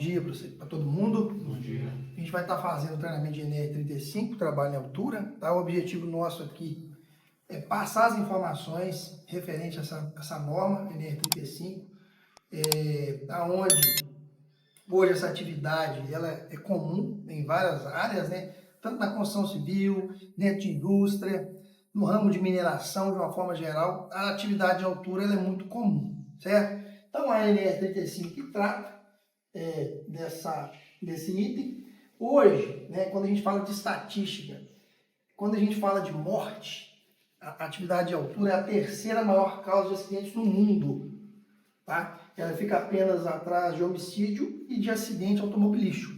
dia para todo mundo. Bom dia. A gente vai estar fazendo o treinamento de NR35, trabalho em altura. Tá? O objetivo nosso aqui é passar as informações referentes a essa norma NR35, aonde hoje essa atividade ela é comum em várias áreas, né? Tanto na construção civil, dentro de indústria, no ramo de mineração, de uma forma geral, a atividade de altura ela é muito comum, certo? Então a NR35 que trata desse item. Hoje, né, quando a gente fala de estatística, quando a gente fala de morte, a atividade de altura é a terceira maior causa de acidentes no mundo. Tá? Ela fica apenas atrás de homicídio e de acidente automobilístico.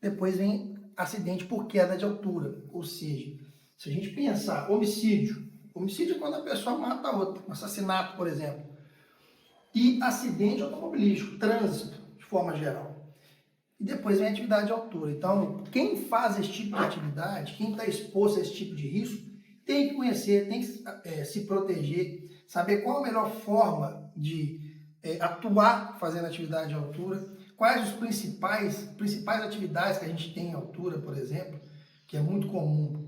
Depois vem acidente por queda de altura. Ou seja, se a gente pensar homicídio é quando a pessoa mata a outra, um assassinato, por exemplo. E acidente automobilístico, trânsito, de forma geral. E depois vem a atividade de altura. Então, quem faz esse tipo de atividade, quem está exposto a esse tipo de risco, tem que conhecer, tem que se proteger, saber qual a melhor forma de atuar fazendo atividade de altura, quais os principais atividades que a gente tem em altura, por exemplo, que é muito comum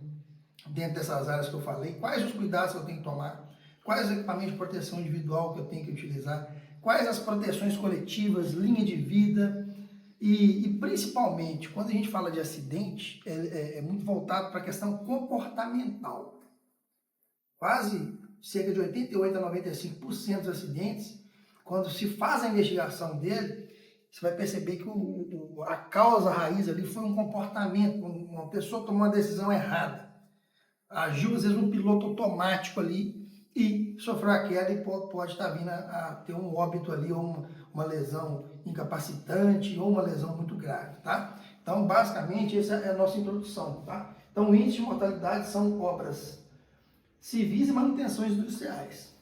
dentro dessas áreas que eu falei, quais os cuidados que eu tenho que tomar, quais os equipamentos de proteção individual que eu tenho que utilizar, quais as proteções coletivas, linha de vida e principalmente, quando a gente fala de acidente, é muito voltado para a questão comportamental. Quase cerca de 88 a 95% dos acidentes, quando se faz a investigação dele, você vai perceber que a causa raiz ali foi um comportamento, uma pessoa tomou uma decisão errada, agiu às vezes um piloto automático ali e sofreu a queda e pode estar vindo a ter um óbito ali, ou uma lesão incapacitante, ou uma lesão muito grave, tá? Então, basicamente, essa é a nossa introdução, tá? Então, o índice de mortalidade são obras civis e manutenções industriais,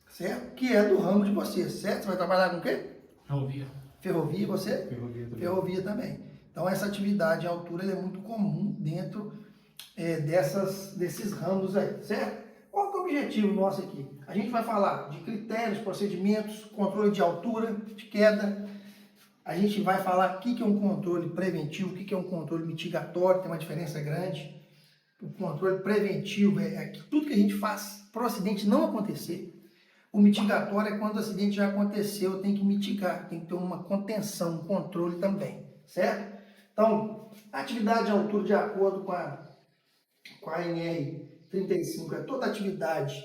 certo? Que é do ramo de vocês, certo? Você vai trabalhar com o quê? Ferrovia. Ferrovia, você? Ferrovia também. Ferrovia também. Então, essa atividade em altura é muito comum dentro desses ramos aí, certo? Qual que é o objetivo nosso aqui? A gente vai falar de critérios, procedimentos, controle de altura, de queda. A gente vai falar o que é um controle preventivo, o que é um controle mitigatório, tem uma diferença grande. O controle preventivo é tudo que a gente faz para o acidente não acontecer. O mitigatório é quando o acidente já aconteceu, tem que mitigar, tem que ter uma contenção, um controle também, certo? Então, a atividade de altura, de acordo com a NR35, é toda atividade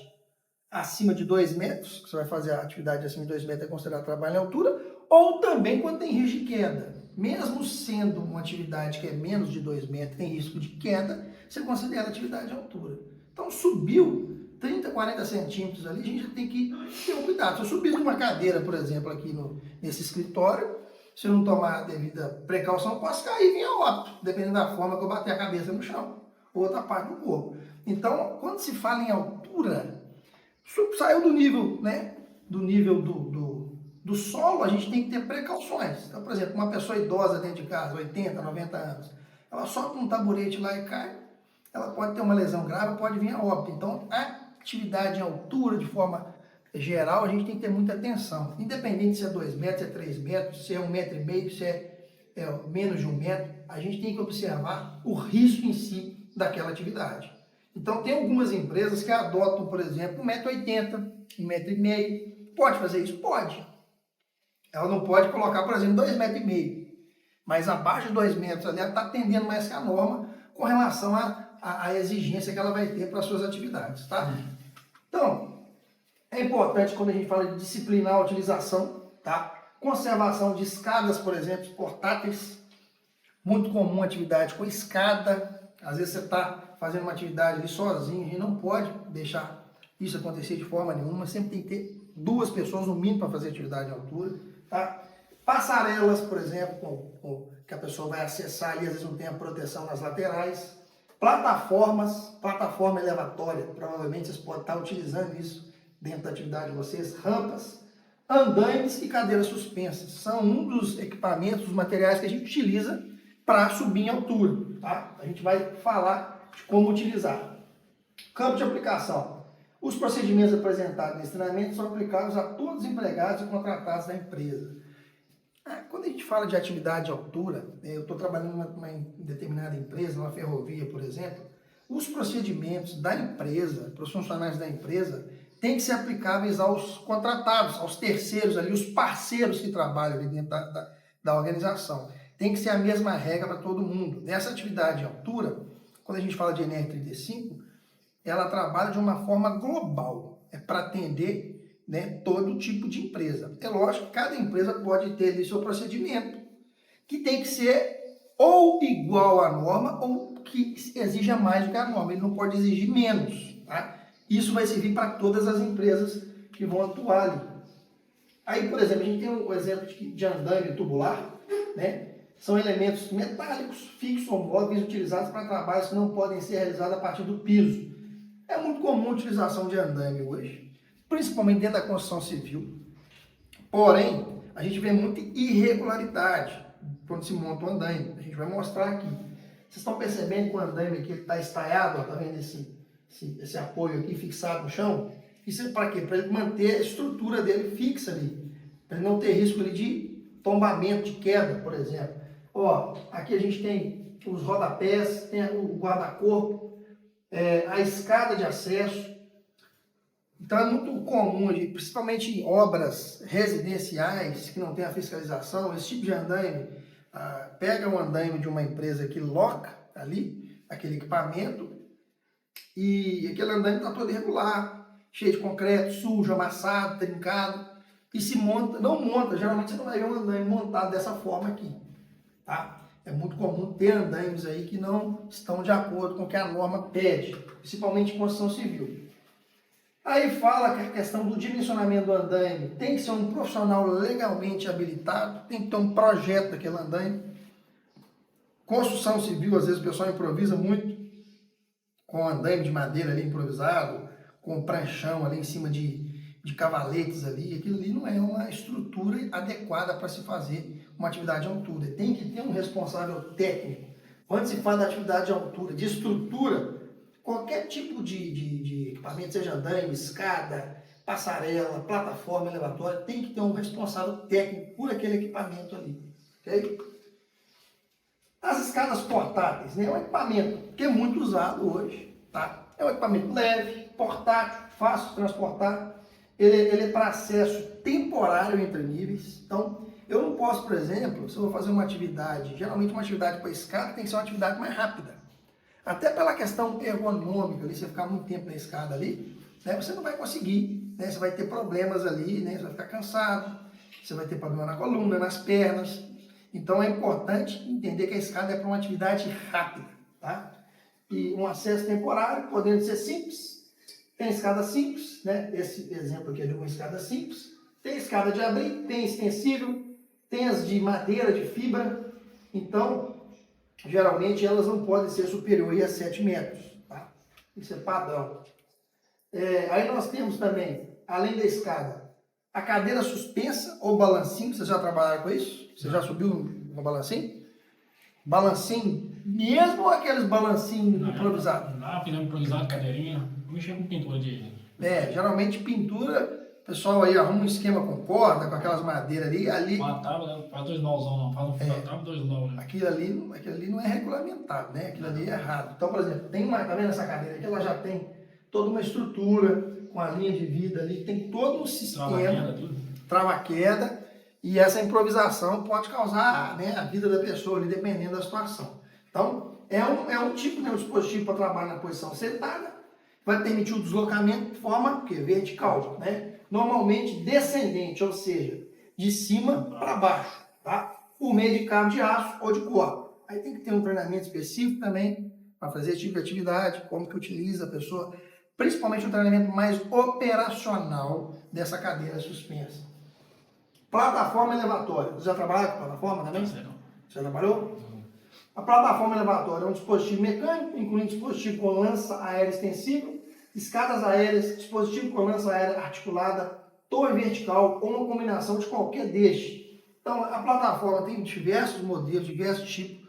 acima de 2 metros, que você vai fazer a atividade acima de 2 metros é considerado trabalho em altura, ou também quando tem risco de queda. Mesmo sendo uma atividade que é menos de 2 metros, tem risco de queda, você considera atividade de altura. Então, subiu 30, 40 centímetros ali, a gente já tem que ter um cuidado. Se eu subir de uma cadeira, por exemplo, aqui nesse escritório, se eu não tomar a devida precaução, posso cair e vir a óbito, dependendo da forma que eu bater a cabeça no chão, ou outra parte do corpo. Então, quando se fala em altura, saiu do nível, né, do solo, a gente tem que ter precauções. Então, por exemplo, uma pessoa idosa dentro de casa, 80, 90 anos, ela sobe um taburete lá e cai, ela pode ter uma lesão grave, pode vir a óbito. Então, a atividade em altura, de forma geral, a gente tem que ter muita atenção. Independente se é 2 metros, se é 3 metros, se é 1,5 metro, se é menos de 1 metro, a gente tem que observar o risco em si daquela atividade. Então, tem algumas empresas que adotam, por exemplo, 1,80 m, 1,5 m. Pode fazer isso? Pode. Ela não pode colocar, por exemplo, 2,5 m. Mas abaixo de 2 metros ali, ela está atendendo mais que a norma com relação à exigência que ela vai ter para as suas atividades, tá? Então, é importante quando a gente fala de disciplinar a utilização, tá? Conservação de escadas, por exemplo, portáteis. Muito comum atividade com escada. Às vezes você está fazendo uma atividade ali sozinho, a gente não pode deixar isso acontecer de forma nenhuma, sempre tem que ter 2 pessoas no mínimo para fazer atividade de altura, tá? Passarelas, por exemplo, que a pessoa vai acessar ali, às vezes não tem a proteção nas laterais. Plataforma elevatória, provavelmente vocês podem estar utilizando isso dentro da atividade de vocês. Rampas, andaimes e cadeiras suspensas, são um dos equipamentos, dos materiais que a gente utiliza para subir em altura, tá? A gente vai falar de como utilizar. Campo de aplicação. Os procedimentos apresentados nesse treinamento são aplicados a todos os empregados e contratados da empresa. Quando a gente fala de atividade de altura, eu estou trabalhando numa determinada empresa, numa ferrovia, por exemplo, os procedimentos da empresa, para os funcionários da empresa, têm que ser aplicáveis aos contratados, aos terceiros ali, os parceiros que trabalham ali dentro da organização. Tem que ser a mesma regra para todo mundo. Nessa atividade de altura, quando a gente fala de NR35, ela trabalha de uma forma global, para atender, né, todo tipo de empresa. É lógico que cada empresa pode ter ali seu procedimento, que tem que ser ou igual à norma ou que exija mais do que a norma. Ele não pode exigir menos, tá? Isso vai servir para todas as empresas que vão atuar ali. Aí, por exemplo, a gente tem um exemplo de andaime tubular, né? São elementos metálicos, fixos ou móveis utilizados para trabalhos que não podem ser realizados a partir do piso. É muito comum a utilização de andaime hoje, principalmente dentro da construção civil. Porém, a gente vê muita irregularidade quando se monta um andaime. A gente vai mostrar aqui. Vocês estão percebendo que o andaime aqui está estaiado? Está vendo esse apoio aqui fixado no chão? Isso é para quê? Para ele manter a estrutura dele fixa ali. Para ele não ter risco ali de tombamento, de queda, por exemplo. Ó, aqui a gente tem os rodapés, tem o guarda-corpo, a escada de acesso. Então é muito comum, principalmente em obras residenciais que não tem a fiscalização, esse tipo de andaime, pega um andaime de uma empresa que loca ali, aquele equipamento, e aquele andaime está todo irregular, cheio de concreto, sujo, amassado, trincado, e se monta, não monta, geralmente você não vai ver um andaime montado dessa forma aqui, tá? É muito comum ter andaimes aí que não estão de acordo com o que a norma pede, principalmente em construção civil. Aí fala que a questão do dimensionamento do andaime tem que ser um profissional legalmente habilitado, tem que ter um projeto daquele andaime. Construção civil, às vezes o pessoal improvisa muito com andaime de madeira ali improvisado, com pranchão ali em cima de cavaletes ali. Aquilo ali não é uma estrutura adequada para se fazer uma atividade de altura. Tem que ter um responsável técnico. Quando se fala da atividade de altura, de estrutura, qualquer tipo de equipamento, seja andaime, escada, passarela, plataforma elevatória, tem que ter um responsável técnico por aquele equipamento ali. Okay? As escadas portáteis, né? É um equipamento que é muito usado hoje. Tá? É um equipamento leve, portátil, fácil de transportar. Ele é para acesso temporário entre níveis. Então, eu não posso, por exemplo, se eu vou fazer uma atividade, geralmente uma atividade para escada tem que ser uma atividade mais rápida. Até pela questão ergonômica, ali, você ficar muito tempo na escada ali, né, você não vai conseguir, né, você vai ter problemas ali, né, você vai ficar cansado, você vai ter problema na coluna, nas pernas. Então é importante entender que a escada é para uma atividade rápida, tá? E um acesso temporário, podendo ser simples. Tem escada simples, né? Esse exemplo aqui é de uma escada simples. Tem escada de abrir, tem extensível, tem as de madeira, de fibra. Então, geralmente elas não podem ser superiores a 7 metros, tá? Isso é padrão. Aí nós temos também, além da escada, a cadeira suspensa ou balancinho. Vocês já trabalharam com isso? Você já subiu no balancinho? Balancinho, mesmo aqueles balancinhos improvisados? Não, fizemos improvisado, cadeirinha, mexer com pintura de... Geralmente pintura, o pessoal aí arruma um esquema com corda, com aquelas madeiras ali. Uma tábua, né? Faz 2 nozão, não. Faz um fio da tábua, 2 nós. Né? Aquilo ali não é regulamentado, né? Aquilo ali é errado. Então, por exemplo, tá vendo essa cadeira aqui? Ela já tem toda uma estrutura, com a linha de vida ali, tem todo um sistema, trava-queda, e essa improvisação pode causar, né, a vida da pessoa ali, dependendo da situação. Então, é um tipo de dispositivo para trabalhar na posição sentada, vai permitir o deslocamento de forma vertical, né? Normalmente descendente, ou seja, de cima para baixo, tá? Por meio de cabo de aço ou de corda. Aí tem que ter um treinamento específico também para fazer esse tipo de atividade, como que utiliza a pessoa, principalmente um treinamento mais operacional dessa cadeira suspensa. Plataforma elevatória. Você já trabalhou com plataforma também? Não. Você já trabalhou? A plataforma elevatória é um dispositivo mecânico, incluindo dispositivo com lança aérea extensível, escadas aéreas, dispositivo com lança aérea articulada, torre vertical ou uma combinação de qualquer deste. Então, a plataforma tem diversos modelos, diversos tipos.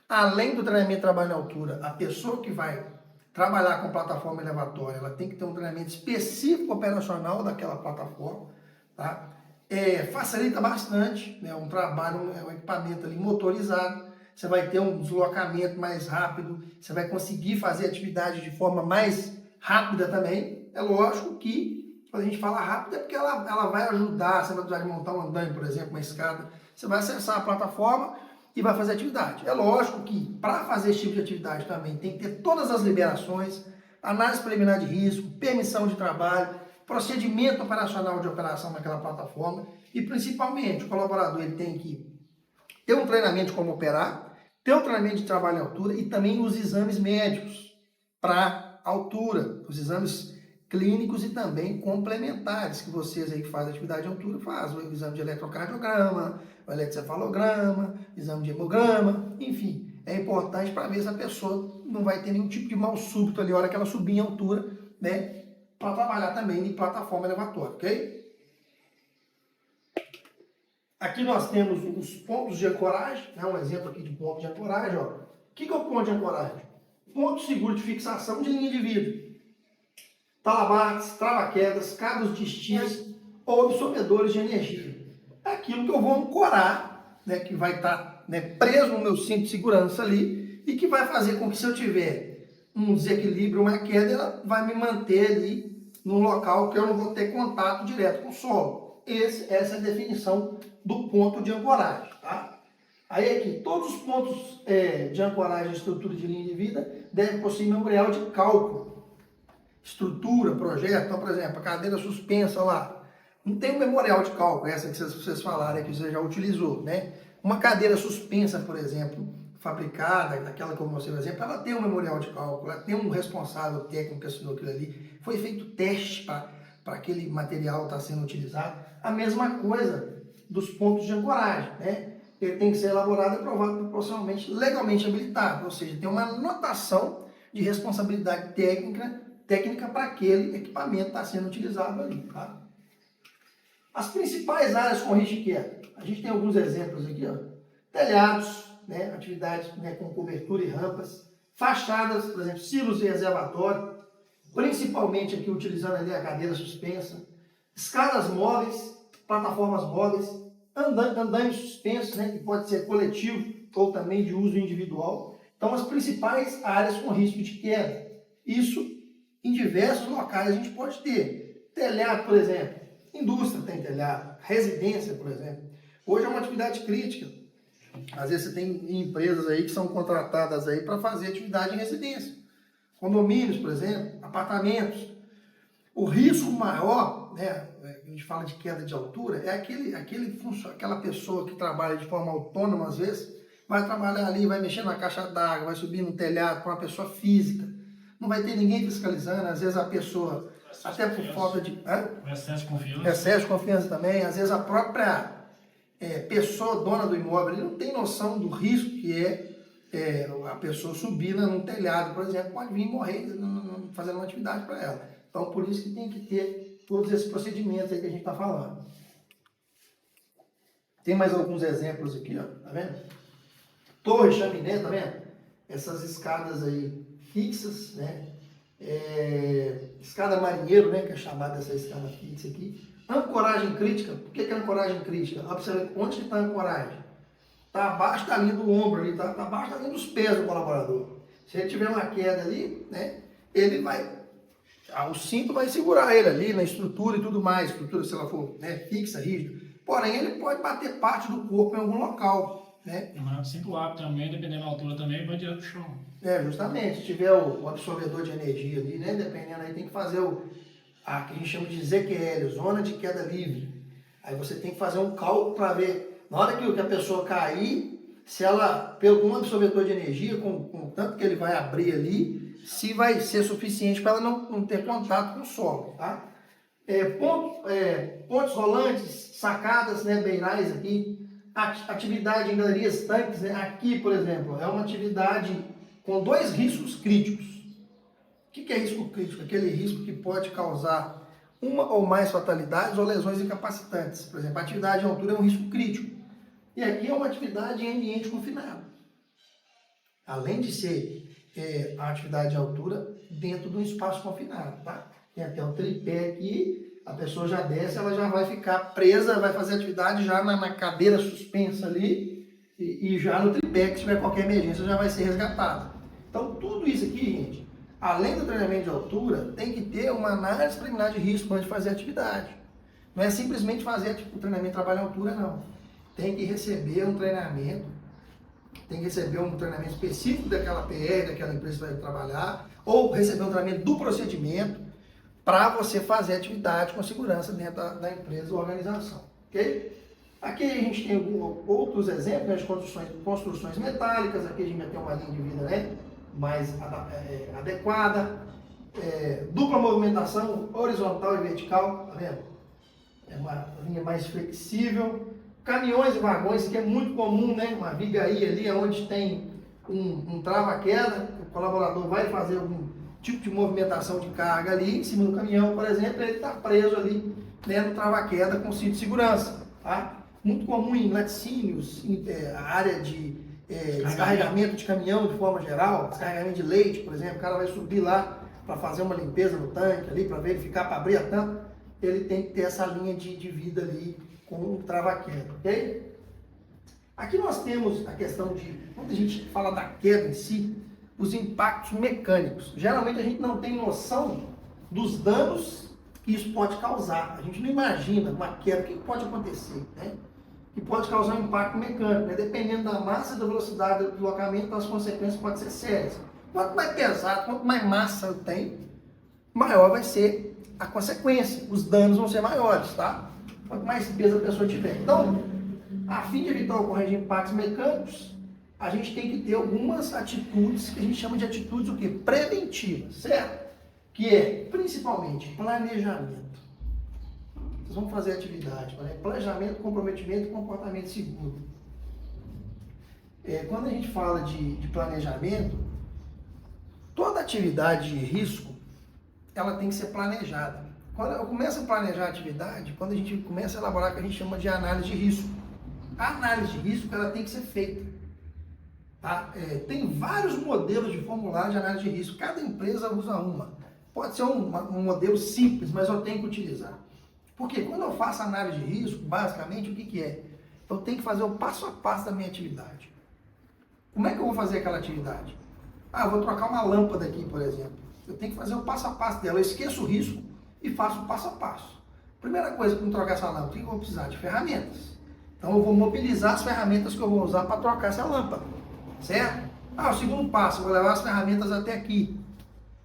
Além do treinamento de trabalho na altura, a pessoa que vai trabalhar com plataforma elevatória, ela tem que ter um treinamento específico operacional daquela plataforma, tá? facilita bastante, né, um trabalho, um equipamento ali motorizado. Você vai ter um deslocamento mais rápido, você vai conseguir fazer atividade de forma mais rápida também. É lógico que, quando a gente fala rápido, é porque ela vai ajudar, você vai precisar de montar um andaime, por exemplo, uma escada, você vai acessar a plataforma e vai fazer atividade. É lógico que, para fazer esse tipo de atividade também, tem que ter todas as liberações, análise preliminar de risco, permissão de trabalho, procedimento operacional de operação naquela plataforma e, principalmente, o colaborador ele tem que ter um treinamento de como operar, ter um treinamento de trabalho em altura e também os exames médicos para altura, os exames clínicos e também complementares que vocês aí que fazem atividade em altura fazem, o exame de eletrocardiograma, o eletrocefalograma, exame de hemograma, enfim, é importante para ver se a pessoa não vai ter nenhum tipo de mal súbito ali na hora que ela subir em altura, né, para trabalhar também em plataforma elevatória, ok? Aqui nós temos os pontos de ancoragem, né? Um exemplo aqui de ponto de ancoragem. Ó. O que é o ponto de ancoragem? Ponto seguro de fixação de linha de vida. Talabartes, trava-quedas, cabos de estias ou absorvedores de energia. É aquilo que eu vou ancorar, né? Que vai estar, né, preso no meu cinto de segurança ali e que vai fazer com que, se eu tiver um desequilíbrio, uma queda, ela vai me manter ali num local que eu não vou ter contato direto com o solo. Essa é a definição do ponto de ancoragem, tá? Aí aqui, todos os pontos de ancoragem e estrutura de linha de vida devem possuir memorial de cálculo, estrutura, projeto. Então, por exemplo, a cadeira suspensa lá, não tem um memorial de cálculo, essa que vocês falaram que você já utilizou, né? Uma cadeira suspensa, por exemplo, fabricada, aquela que eu mostrei no exemplo, ela tem um memorial de cálculo, ela tem um responsável técnico que assinou aquilo ali, foi feito teste para aquele material estar sendo utilizado. A mesma coisa dos pontos de ancoragem, né? Ele tem que ser elaborado e aprovado proporcionalmente, legalmente habilitado, ou seja, tem uma notação de responsabilidade técnica para aquele equipamento estar sendo utilizado ali, tá? As principais áreas com risco de queda, a gente tem alguns exemplos aqui, ó. Telhados, né? Atividades, né, com cobertura e rampas, fachadas, por exemplo, silos e reservatório, principalmente aqui utilizando ali a cadeira suspensa, escadas móveis, plataformas móveis, andaimes suspensos, né, que pode ser coletivo ou também de uso individual. Então, as principais áreas com risco de queda. Isso em diversos locais a gente pode ter. Telhado, por exemplo, indústria tem telhado, residência, por exemplo. Hoje é uma atividade crítica. Às vezes você tem empresas aí que são contratadas aí para fazer atividade em residência. Condomínios, por exemplo, apartamentos. O risco maior, né, a gente fala de queda de altura, é aquela pessoa que trabalha de forma autônoma, às vezes, vai trabalhar ali, vai mexer na caixa d'água, vai subir no telhado para uma pessoa física. Não vai ter ninguém fiscalizando, às vezes a pessoa, até por falta de... Excesso de confiança. Excesso de confiança também, às vezes a própria pessoa dona do imóvel ele não tem noção do risco que a pessoa subir num telhado, por exemplo, pode vir morrer fazendo uma atividade para ela. Então, por isso que tem que ter todos esses procedimentos aí que a gente está falando. Tem mais alguns exemplos aqui, ó, tá vendo? Torre, chaminé, tá vendo? Essas escadas aí fixas, né? Escada marinheiro, né? Que é chamada essa escada fixa aqui. Ancoragem crítica. Por que é ancoragem crítica? Observe onde está a ancoragem. Está abaixo da linha do ombro ali, está abaixo da linha dos pés do colaborador. Se ele tiver uma queda ali, né? Ele vai... o cinto vai segurar ele ali na estrutura e tudo mais, estrutura, se ela for, né, fixa, rígida. Porém, ele pode bater parte do corpo em algum local, né? Mas cinto hábil também, dependendo da altura também, vai direto pro chão. Justamente, se tiver o absorvedor de energia ali, né, dependendo aí, tem que fazer que a gente chama de ZQL, zona de queda livre. Aí você tem que fazer um cálculo para ver, na hora que a pessoa cair, se ela, pelo um absorvedor de energia, com tanto que ele vai abrir ali, se vai ser suficiente para ela não ter contato com o solo, tá? Pontes rolantes, sacadas, né, beirais aqui, atividade em galerias tanques, né, aqui, por exemplo, é uma atividade com 2 riscos críticos. O que é risco crítico? Aquele risco que pode causar uma ou mais fatalidades ou lesões incapacitantes. Por exemplo, a atividade em altura é um risco crítico. E aqui é uma atividade em ambiente confinado. Além de ser a atividade de altura dentro de um espaço confinado, tá? Tem até um tripé aqui, A pessoa já desce, ela já vai ficar presa, vai fazer atividade já na cadeira suspensa ali e já no tripé, que se tiver qualquer emergência já vai ser resgatada. Então tudo isso aqui, gente, além do treinamento de altura, tem que ter uma análise preliminar de risco antes de fazer atividade. Não é simplesmente fazer o treinamento de trabalho em altura, não. Tem que receber um treinamento, específico daquela PR, daquela empresa que vai trabalhar, ou receber um treinamento do procedimento para você fazer atividade com segurança dentro da empresa ou organização, ok? Aqui a gente tem outros exemplos, né, de construções metálicas. Aqui a gente vai ter uma linha de vida, né, mais adequada, dupla movimentação horizontal e vertical, tá vendo? É uma linha mais flexível. Caminhões e vagões, que é muito comum, né? Uma vigaria ali onde tem um trava-queda, o colaborador vai fazer algum tipo de movimentação de carga ali em cima do caminhão, por exemplo, ele está preso ali, né, no trava-queda com cinto de segurança, tá? Muito comum em laticínios, a área de descarregamento de caminhão de forma geral, descarregamento de leite, por exemplo, o cara vai subir lá para fazer uma limpeza no tanque ali, para verificar, para abrir a tampa, ele tem que ter essa linha de vida ali com o trava-queda, ok? Aqui nós temos a questão de, quando a gente fala da queda em si, os impactos mecânicos. Geralmente a gente não tem noção dos danos que isso pode causar. A gente não imagina uma queda, o que pode acontecer, né? Que pode causar um impacto mecânico, né? Dependendo da massa e da velocidade do deslocamento, as consequências podem ser sérias. Quanto mais pesado, quanto mais massa eu tenho, maior vai ser a consequência. Os danos vão ser maiores, tá? Quanto mais peso a pessoa tiver. Então, a fim de evitar a ocorrência de impactos mecânicos, a gente tem que ter algumas atitudes que a gente chama de atitudes o quê? Preventivas, certo? Que é, principalmente, planejamento. Vocês vão fazer atividade, planejamento, comprometimento e comportamento seguro. Quando a gente fala de planejamento, toda atividade de risco, ela tem que ser planejada. Quando eu começo a planejar a atividade, quando a gente começa a elaborar o que a gente chama de análise de risco. A análise de risco, ela tem que ser feita. Tá? Tem vários modelos de formulário de análise de risco, cada empresa usa uma. Pode ser um modelo simples, mas eu tenho que utilizar. Porque quando eu faço análise de risco, basicamente, o que é? Eu tenho que fazer o passo a passo da minha atividade. Como é que eu vou fazer aquela atividade? Eu vou trocar uma lâmpada aqui, por exemplo. Eu tenho que fazer o passo a passo dela. Eu esqueço o risco e faço o passo a passo. Primeira coisa para trocar essa lâmpada, o que eu vou precisar? De ferramentas. Então eu vou mobilizar as ferramentas que eu vou usar para trocar essa lâmpada. Certo? O segundo passo, eu vou levar as ferramentas até aqui.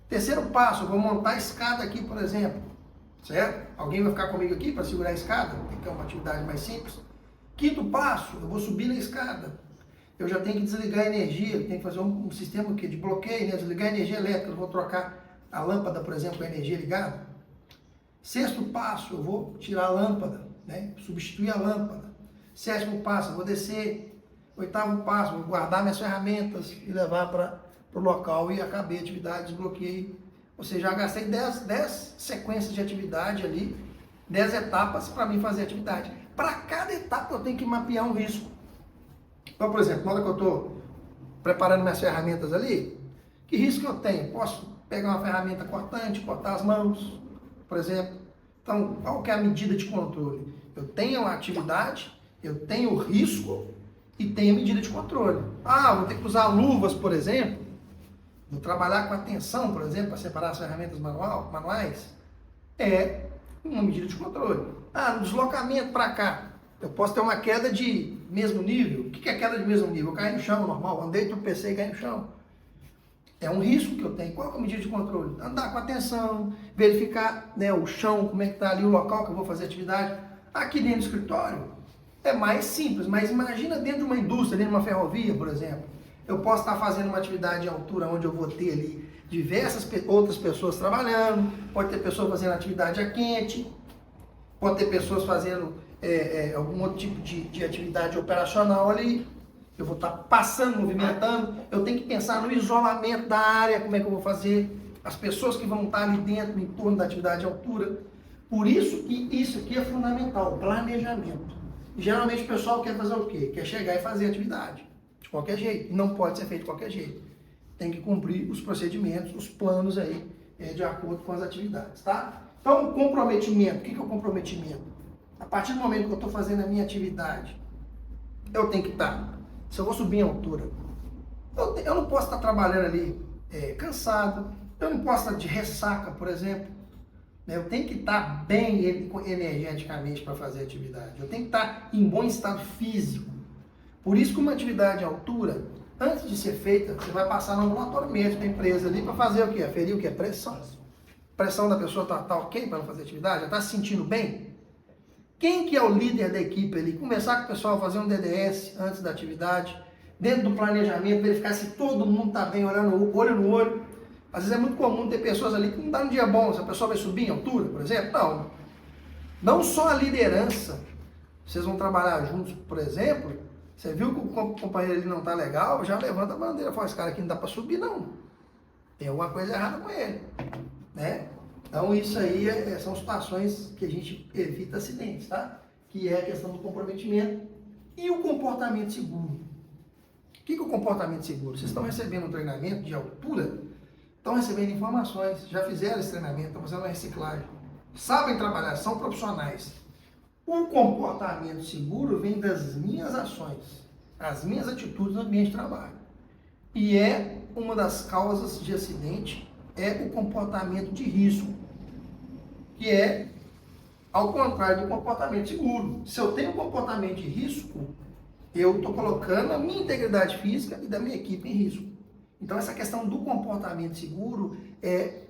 Terceiro passo, eu vou montar a escada aqui, por exemplo. Certo? Alguém vai ficar comigo aqui para segurar a escada? Que é uma atividade mais simples. Quinto passo, eu vou subir na escada. Eu já tenho que desligar a energia, eu tenho que fazer um sistema de bloqueio, né? Desligar a energia elétrica, eu vou trocar a lâmpada, por exemplo, com a energia ligada. Sexto passo, eu vou tirar a lâmpada, né? Substituir a lâmpada. Sétimo passo, eu vou descer. Oitavo passo, vou guardar minhas ferramentas e levar para o local e acabei a atividade, desbloqueei. Ou seja, já gastei 10 sequências de atividade ali, 10 etapas para mim fazer a atividade. Para cada etapa eu tenho que mapear um risco. Então, por exemplo, na hora que eu estou preparando minhas ferramentas ali, que risco eu tenho? Posso pegar uma ferramenta cortante, cortar as mãos, por exemplo. Então, qual que é a medida de controle? Eu tenho a atividade, eu tenho o risco e tenho a medida de controle. Vou ter que usar luvas, por exemplo. Vou trabalhar com atenção, por exemplo, para separar as ferramentas manuais. É uma medida de controle. No deslocamento para cá, eu posso ter uma queda de mesmo nível. O que é queda de mesmo nível? Eu caí no chão, normal. Andei, tropecei e caí no chão. É um risco que eu tenho. Qual é a medida de controle? Andar com atenção, verificar, né, o chão, como é que está ali o local que eu vou fazer atividade. Aqui dentro do escritório é mais simples, mas imagina dentro de uma indústria, dentro de uma ferrovia, por exemplo. Eu posso estar fazendo uma atividade em altura onde eu vou ter ali diversas outras pessoas trabalhando, pode ter pessoas fazendo atividade a quente, pode ter pessoas fazendo algum outro tipo de atividade operacional ali. Eu vou estar passando, movimentando, eu tenho que pensar no isolamento da área, como é que eu vou fazer, as pessoas que vão estar ali dentro, em torno da atividade de altura. Por isso que isso aqui é fundamental, planejamento. Geralmente o pessoal quer fazer o quê? Quer chegar e fazer atividade, de qualquer jeito. Não pode ser feito de qualquer jeito. Tem que cumprir os procedimentos, os planos aí, de acordo com as atividades, tá? Então, comprometimento. O que é o comprometimento? A partir do momento que eu estou fazendo a minha atividade, eu tenho que estar. Se eu vou subir em altura, eu não posso estar trabalhando ali cansado, eu não posso estar de ressaca, por exemplo. Eu tenho que estar bem energeticamente para fazer a atividade. Eu tenho que estar em bom estado físico. Por isso que uma atividade em altura, antes de ser feita, você vai passar no ambulatório médico da empresa ali para fazer o quê? Aferir o quê? Pressão. A pressão da pessoa está ok para fazer a atividade? Já está se sentindo bem? Quem que é o líder da equipe ali? Conversar com o pessoal, fazer um DDS antes da atividade, dentro do planejamento, verificar se todo mundo está bem, olhando olho no olho. Às vezes é muito comum ter pessoas ali que não dá um dia bom, se a pessoa vai subir em altura, por exemplo. Não. Não só a liderança. Vocês vão trabalhar juntos, por exemplo, você viu que o companheiro ele não está legal, já levanta a bandeira, fala, esse cara aqui não dá para subir não. Tem alguma coisa errada com ele, né? Então isso aí são situações que a gente evita acidentes, tá? Que é a questão do comprometimento e o comportamento seguro. O que é o comportamento seguro? Vocês estão recebendo um treinamento de altura, estão recebendo informações, já fizeram esse treinamento, estão fazendo uma reciclagem, sabem trabalhar, são profissionais. O comportamento seguro vem das minhas ações, as minhas atitudes no ambiente de trabalho. E é uma das causas de acidente, é o comportamento de risco, que é ao contrário do comportamento seguro. Se eu tenho um comportamento de risco, eu estou colocando a minha integridade física e da minha equipe em risco. Então essa questão do comportamento seguro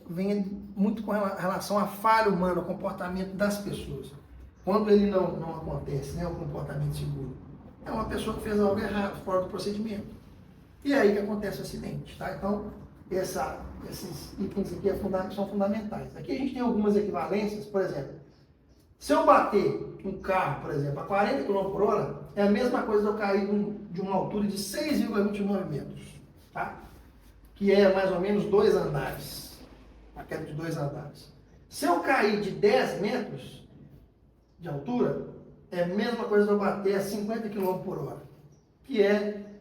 vem muito com relação à falha humana, ao comportamento das pessoas. Quando ele não acontece, né, o comportamento seguro, é uma pessoa que fez algo errado, fora do procedimento. E é aí que acontece o acidente, tá? Então, esses itens aqui são fundamentais. Aqui a gente tem algumas equivalências, por exemplo, se eu bater um carro, por exemplo, a 40 km por hora, é a mesma coisa de eu cair de uma altura de 6,29 metros, tá? Que é mais ou menos 2 andares, a queda de 2 andares. Se eu cair de 10 metros de altura, é a mesma coisa de eu bater a 50 km por hora, que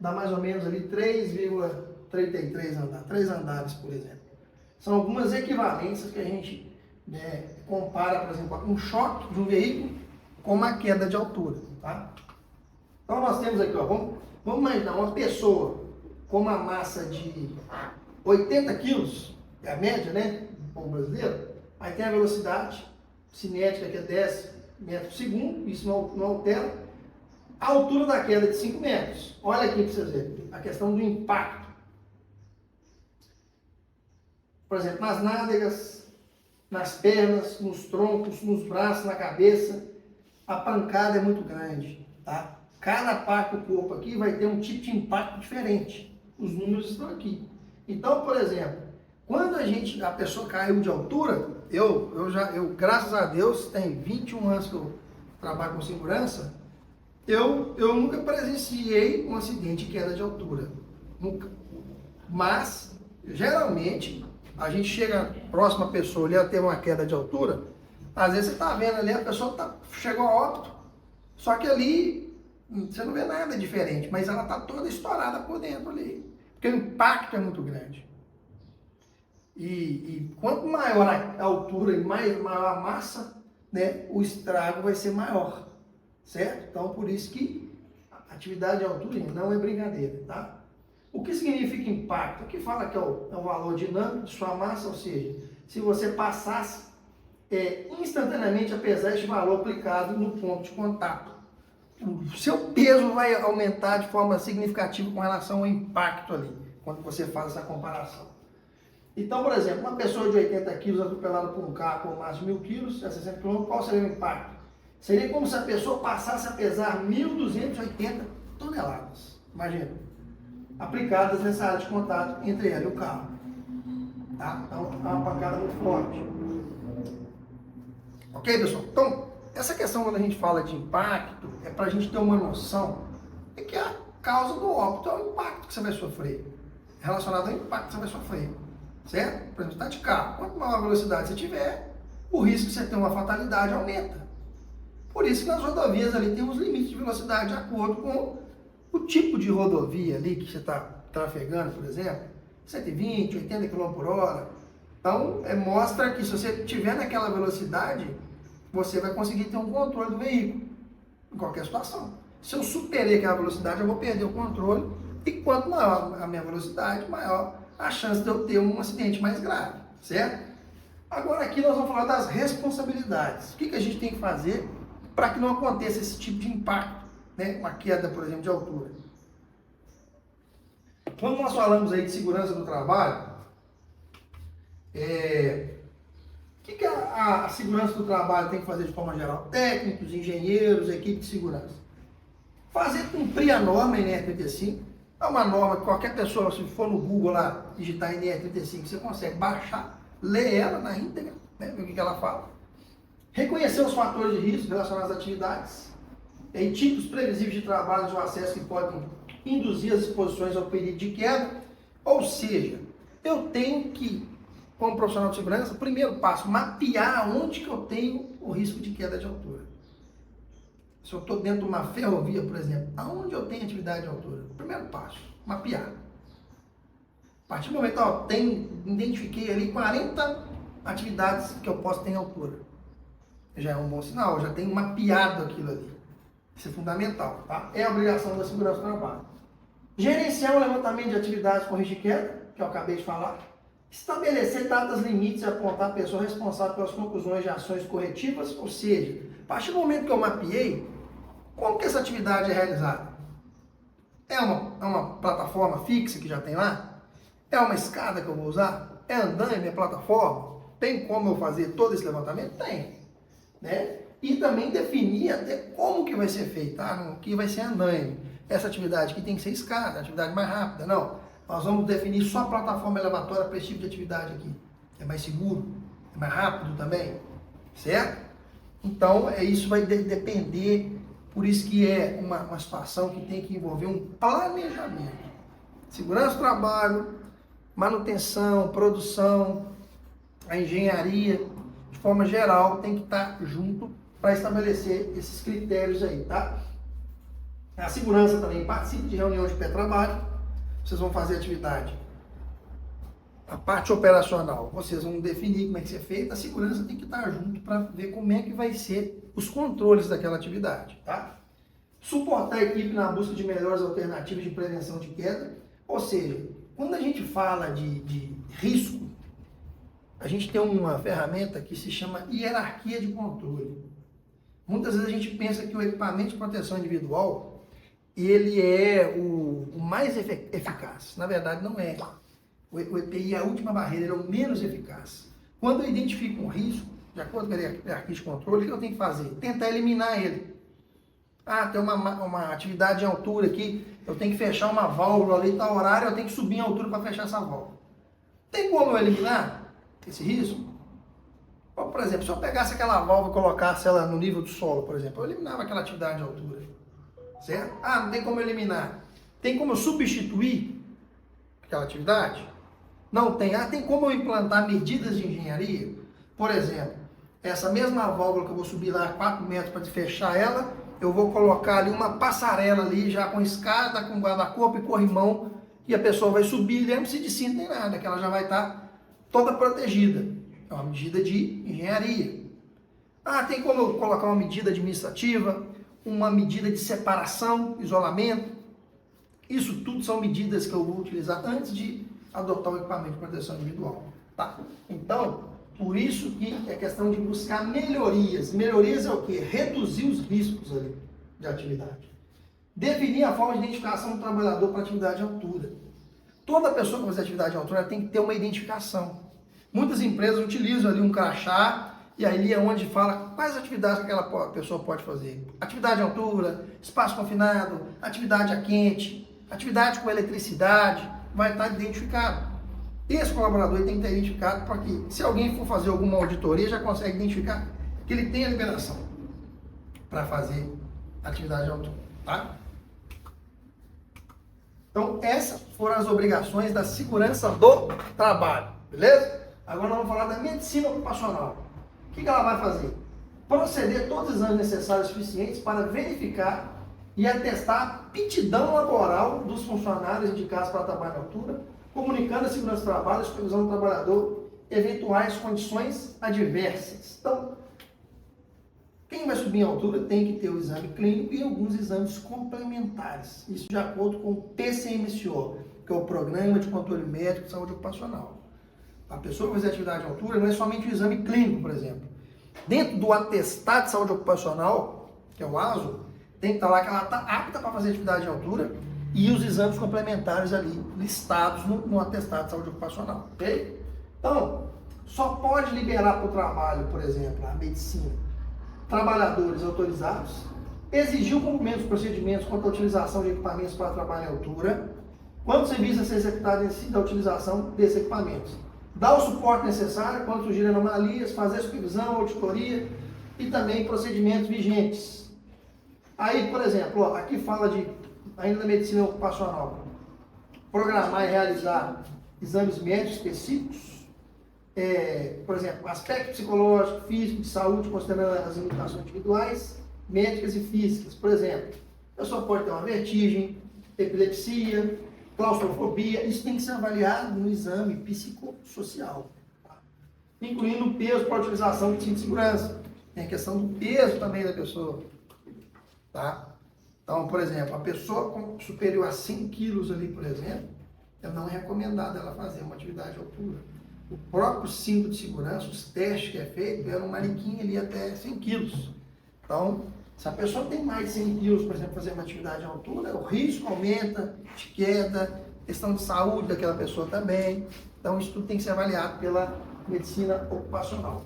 dá mais ou menos ali 3,33 andares, 3 andares, por exemplo. São algumas equivalências que a gente compara, por exemplo, um choque de um veículo com uma queda de altura, tá? Então nós temos aqui, ó, vamos imaginar uma pessoa com uma massa de 80 quilos, é a média, né, do povo brasileiro, aí tem a velocidade cinética que é 10 metros por segundo, isso não altera, a altura da queda de 5 metros. Olha aqui para vocês verem, a questão do impacto. Por exemplo, nas nádegas, nas pernas, nos troncos, nos braços, na cabeça, a pancada é muito grande, tá? Cada parte do corpo aqui vai ter um tipo de impacto diferente. Os números estão aqui. Então, por exemplo, quando a pessoa caiu de altura, eu graças a Deus, tem 21 anos que eu trabalho com segurança, eu nunca presenciei um acidente de queda de altura. Nunca. Mas, geralmente, a gente chega próximo à pessoa ali, ela teve uma queda de altura, às vezes você está vendo ali, a pessoa chegou a óbito, só que ali você não vê nada diferente, mas ela está toda estourada por dentro ali, porque o impacto é muito grande. E quanto maior a altura e maior a massa, né, o estrago vai ser maior, certo? Então, por isso que a atividade de altura não é brincadeira, tá? O que significa impacto? Aqui fala que é o valor dinâmico de sua massa, ou seja, se você passasse instantaneamente a pesar este valor aplicado no ponto de contato. O seu peso vai aumentar de forma significativa com relação ao impacto ali, quando você faz essa comparação. Então, por exemplo, uma pessoa de 80 quilos atropelada por um carro com mais de 1.000 quilos, a 60 km, qual seria o impacto? Seria como se a pessoa passasse a pesar 1.280 toneladas, imagina, aplicadas nessa área de contato entre ela e o carro. Tá? Então, é uma pancada muito forte. Ok, pessoal? Então, essa questão quando a gente fala de impacto, é para a gente ter uma noção de que a causa do óbito é o impacto que você vai sofrer, relacionado ao impacto que você vai sofrer. Certo? Por exemplo, você está de carro, quanto maior a velocidade você tiver, o risco de você ter uma fatalidade aumenta. Por isso que nas rodovias ali tem uns limites de velocidade de acordo com o tipo de rodovia ali que você está trafegando, por exemplo, 120, 80 km por hora. Então, mostra que se você estiver naquela velocidade, você vai conseguir ter um controle do veículo, em qualquer situação. Se eu superei aquela velocidade, eu vou perder o controle, e quanto maior a minha velocidade, maior a chance de eu ter um acidente mais grave, certo? Agora aqui nós vamos falar das responsabilidades. O que a gente tem que fazer para que não aconteça esse tipo de impacto, né? Uma queda, por exemplo, de altura. Quando nós falamos aí de segurança do trabalho, o que a segurança do trabalho tem que fazer de forma geral? Técnicos, engenheiros, equipe de segurança. Fazer cumprir a norma NR35. É uma norma que qualquer pessoa, se for no Google lá, digitar NR35, você consegue baixar, ler ela na íntegra, né, ver o que ela fala. Reconhecer os fatores de risco relacionados às atividades, e tipos previsíveis de trabalho ou acesso que podem induzir as exposições ao perigo de queda. Ou seja, eu tenho que, como profissional de segurança, primeiro passo, mapear onde que eu tenho o risco de queda de altura. Se eu estou dentro de uma ferrovia, por exemplo, aonde eu tenho atividade de altura? Primeiro passo, mapear. A partir do momento que identifiquei ali 40 atividades que eu posso ter em altura. Já é um bom sinal, eu já tenho mapeado aquilo ali. Isso é fundamental, tá? É a obrigação da segurança do trabalho. Gerenciar o levantamento de atividades com risco de queda, que eu acabei de falar. Estabelecer datas limites e apontar a pessoa responsável pelas conclusões de ações corretivas, ou seja, a partir do momento que eu mapeei, como que essa atividade é realizada? É uma plataforma fixa que já tem lá? É uma escada que eu vou usar? É andaime, é plataforma? Tem como eu fazer todo esse levantamento? Tem. Né? E também definir até como que vai ser feito, tá? O que vai ser andaime. Essa atividade aqui tem que ser escada, atividade mais rápida. Não, nós vamos definir só a plataforma elevatória para esse tipo de atividade aqui. É mais seguro, é mais rápido também, certo? Então, isso vai depender, por isso que é uma situação que tem que envolver um planejamento. Segurança do trabalho, manutenção, produção, a engenharia, de forma geral, tem que estar junto para estabelecer esses critérios aí, tá? A segurança também participa de reuniões de pré-trabalho. Vocês vão fazer atividade. A parte operacional, vocês vão definir como é que vai ser feita. A segurança tem que estar junto para ver como é que vai ser os controles daquela atividade, tá? Suportar a equipe na busca de melhores alternativas de prevenção de queda. Ou seja, quando a gente fala de risco, a gente tem uma ferramenta que se chama hierarquia de controle. Muitas vezes a gente pensa que o equipamento de proteção individual ele é o mais eficaz. Na verdade, não é. O EPI é a última barreira, ele é o menos eficaz. Quando eu identifico um risco, de acordo com a hierarquia de controle, o que eu tenho que fazer? Tentar eliminar ele. Tem uma atividade em altura aqui, eu tenho que fechar uma válvula ali, tal horário, eu tenho que subir em altura para fechar essa válvula. Tem como eu eliminar esse risco? Por exemplo, se eu pegasse aquela válvula e colocasse ela no nível do solo, por exemplo, eu eliminava aquela atividade de altura. Certo? Não tem como eliminar. Tem como eu substituir aquela atividade? Não tem. Tem como eu implantar medidas de engenharia? Por exemplo, essa mesma válvula que eu vou subir lá 4 metros para fechar ela, eu vou colocar ali uma passarela ali, já com escada, com guarda-corpo e corrimão, e a pessoa vai subir, não precisa de cinto nem nada, que ela já vai estar toda protegida. É uma medida de engenharia. Tem como eu colocar uma medida administrativa, uma medida de separação, isolamento. Isso tudo são medidas que eu vou utilizar antes de adotar o equipamento de proteção individual. Tá? Então, por isso que é questão de buscar melhorias. Melhorias é o quê? Reduzir os riscos ali de atividade. Definir a forma de identificação do trabalhador para atividade de altura. Toda pessoa que vai fazer atividade de altura tem que ter uma identificação. Muitas empresas utilizam ali um crachá, e ali é onde fala quais atividades que aquela pessoa pode fazer. Atividade de altura, espaço confinado, atividade a quente, atividade com eletricidade, vai estar identificado. Esse colaborador tem que estar identificado para que, se alguém for fazer alguma auditoria, já consegue identificar que ele tem a liberação para fazer atividade de altura. Tá? Então, essas foram as obrigações da segurança do trabalho. Beleza? Agora nós vamos falar da medicina ocupacional. O que ela vai fazer? Proceder todos os exames necessários e suficientes para verificar e atestar a aptidão laboral dos funcionários indicados para trabalho de altura, comunicando a segurança do trabalho, a supervisão do trabalhador eventuais condições adversas. Então, quem vai subir em altura tem que ter o exame clínico e alguns exames complementares. Isso de acordo com o PCMSO, que é o Programa de Controle Médico de Saúde Ocupacional. A pessoa que fazer atividade de altura não é somente o exame clínico, por exemplo. Dentro do atestado de saúde ocupacional, que é o ASO, tem que estar lá que ela está apta para fazer atividade de altura e os exames complementares ali listados no atestado de saúde ocupacional, ok? Então, só pode liberar para o trabalho, por exemplo, a medicina, trabalhadores autorizados, exigir o cumprimento dos procedimentos quanto à utilização de equipamentos para trabalho em altura, quando o serviço a ser executado em si da utilização desses equipamentos. Dar o suporte necessário quando surgirem anomalias, fazer supervisão, auditoria e também procedimentos vigentes. Aí, por exemplo, ó, aqui fala de, ainda na medicina ocupacional, programar e realizar exames médicos específicos, por exemplo, aspecto psicológico, físico, de saúde, considerando as limitações individuais, médicas e físicas. Por exemplo, a pessoa pode ter uma vertigem, epilepsia, claustrofobia, isso tem que ser avaliado no exame psicossocial, tá? Incluindo o peso para a utilização do cinto de segurança. Tem a questão do peso também da pessoa, tá? Então, por exemplo, a pessoa superior a 100 quilos ali, por exemplo, não é recomendado ela fazer uma atividade de altura. O próprio cinto de segurança, os testes que é feito, é um manequim ali até 100 quilos. Então, se a pessoa tem mais de 100 quilos, por exemplo, fazer uma atividade de altura, o risco aumenta de queda, questão de saúde daquela pessoa também. Então, isso tudo tem que ser avaliado pela medicina ocupacional.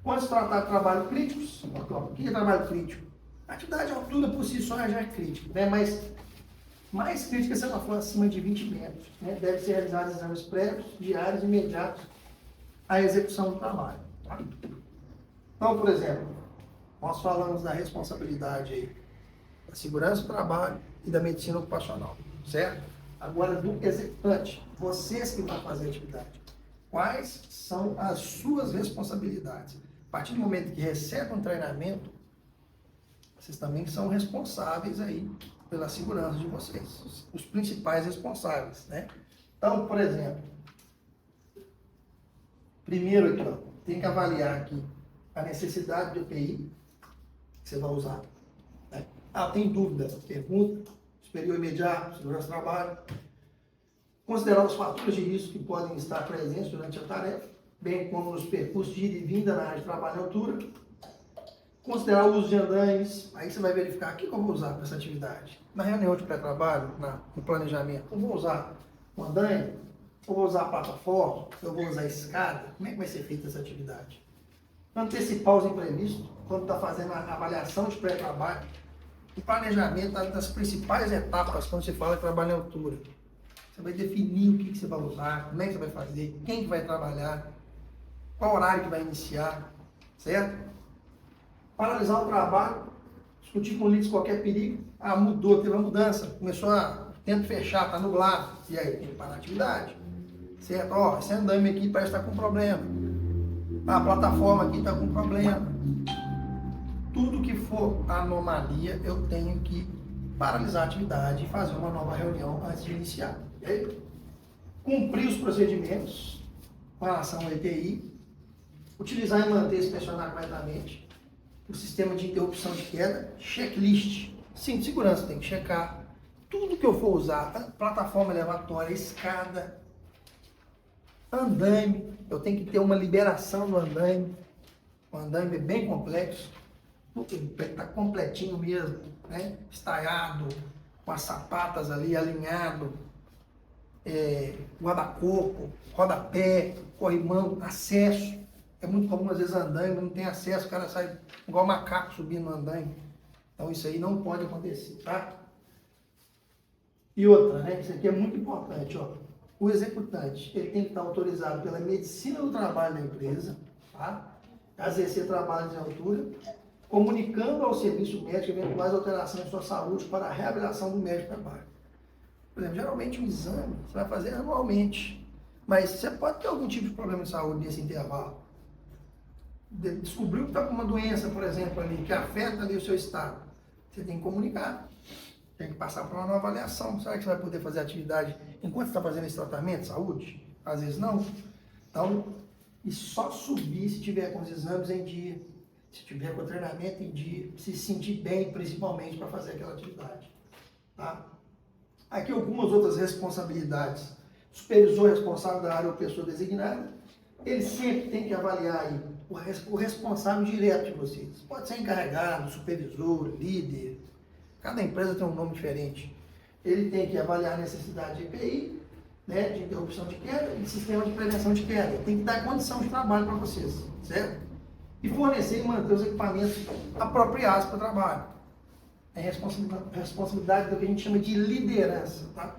Quando se tratar de trabalhos críticos, o que é trabalho crítico? A atividade de altura por si só já é crítica, né? Mas mais crítica se ela for acima de 20 metros. Né? Deve ser realizados exames prévios, diários e imediatos à execução do trabalho. Tá? Então, por exemplo, nós falamos da responsabilidade aí, da segurança do trabalho e da medicina ocupacional, certo? Agora, do executante, vocês que vão fazer a atividade, quais são as suas responsabilidades? A partir do momento que recebem um treinamento, vocês também são responsáveis aí pela segurança de vocês, os principais responsáveis, né? Então, por exemplo, primeiro aqui, ó, tem que avaliar aqui a necessidade de EPI que você vai usar. Né? Ah, tem dúvida? Pergunta, superior imediato, segurança do trabalho. Considerar os fatores de risco que podem estar presentes durante a tarefa, bem como os percursos de ida e vinda na área de trabalho e altura. Considerar o uso de andaimes, aí você vai verificar o que eu vou usar para essa atividade. Na reunião de pré-trabalho, no planejamento, eu vou usar um andaime, eu vou usar a plataforma, eu vou usar a escada, como é que vai ser feita essa atividade? Antecipar os imprevistos, quando está fazendo a avaliação de pré-trabalho, o planejamento das principais etapas quando você fala de trabalho em altura. Você vai definir o que você vai usar, como é que você vai fazer, quem que vai trabalhar, qual horário que vai iniciar, certo? Paralisar o trabalho, discutir com líderes qualquer perigo. Ah, mudou, teve uma mudança, começou a tempo fechar, está nublado. E aí, tem que parar a atividade. Certo? Ó, esse andame aqui parece estar com problema. Ah, a plataforma aqui está com problema. Tudo que for anomalia, eu tenho que paralisar a atividade e fazer uma nova reunião antes de iniciar. Okay? Cumprir os procedimentos com relação ao EPI, utilizar e manter e inspecionar corretamente o sistema de interrupção de queda, checklist, cinto de segurança, tem que checar tudo que eu for usar, plataforma elevatória, escada, andaime, eu tenho que ter uma liberação do andaime, o andaime é bem complexo, está completinho mesmo, né? Estaiado, com as sapatas ali, alinhado, guarda-corpo, rodapé, corrimão, acesso. É muito comum, às vezes, andaime, não tem acesso, o cara sai igual macaco subindo no andaime. Então, isso aí não pode acontecer, tá? E outra, né? Isso aqui é muito importante, ó. O executante, ele tem que estar autorizado pela medicina do trabalho da empresa, tá? A exercer trabalhos em altura, comunicando ao serviço médico eventuais alterações em sua saúde para a reabilitação do médico de trabalho. Por exemplo, geralmente um exame você vai fazer anualmente, mas você pode ter algum tipo de problema de saúde nesse intervalo. Descobriu que está com uma doença, por exemplo, ali, que afeta ali o seu estado. Você tem que comunicar, tem que passar por uma nova avaliação. Será que você vai poder fazer atividade enquanto está fazendo esse tratamento de saúde? Às vezes não. Então, e só subir se tiver com os exames em dia, se tiver com o treinamento em dia, se sentir bem, principalmente, para fazer aquela atividade. Tá? Aqui algumas outras responsabilidades. Supervisor responsável da área ou pessoa designada, ele sempre tem que avaliar aí o responsável direto de vocês. Pode ser encarregado, supervisor, líder, cada empresa tem um nome diferente. Ele tem que avaliar a necessidade de EPI, né, de interrupção de queda e de sistema de prevenção de queda. Tem que dar condição de trabalho para vocês, certo? E fornecer e manter os equipamentos apropriados para o trabalho. É responsabilidade do que a gente chama de liderança, tá?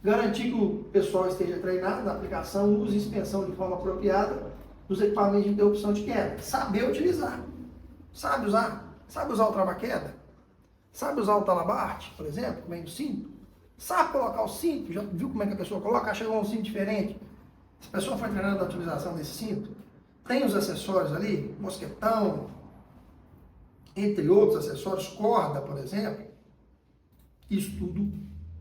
Garantir que o pessoal esteja treinado na aplicação, uso e suspensão de forma apropriada dos equipamentos de interrupção de queda. Saber utilizar. Sabe usar? Sabe usar o trava-queda? Sabe usar o talabarte, por exemplo, como é o cinto? Sabe colocar o cinto? Já viu como é que a pessoa coloca? Chegou um cinto diferente. Se a pessoa foi treinada na utilização desse cinto, tem os acessórios ali, mosquetão, entre outros acessórios, corda, por exemplo. Isso tudo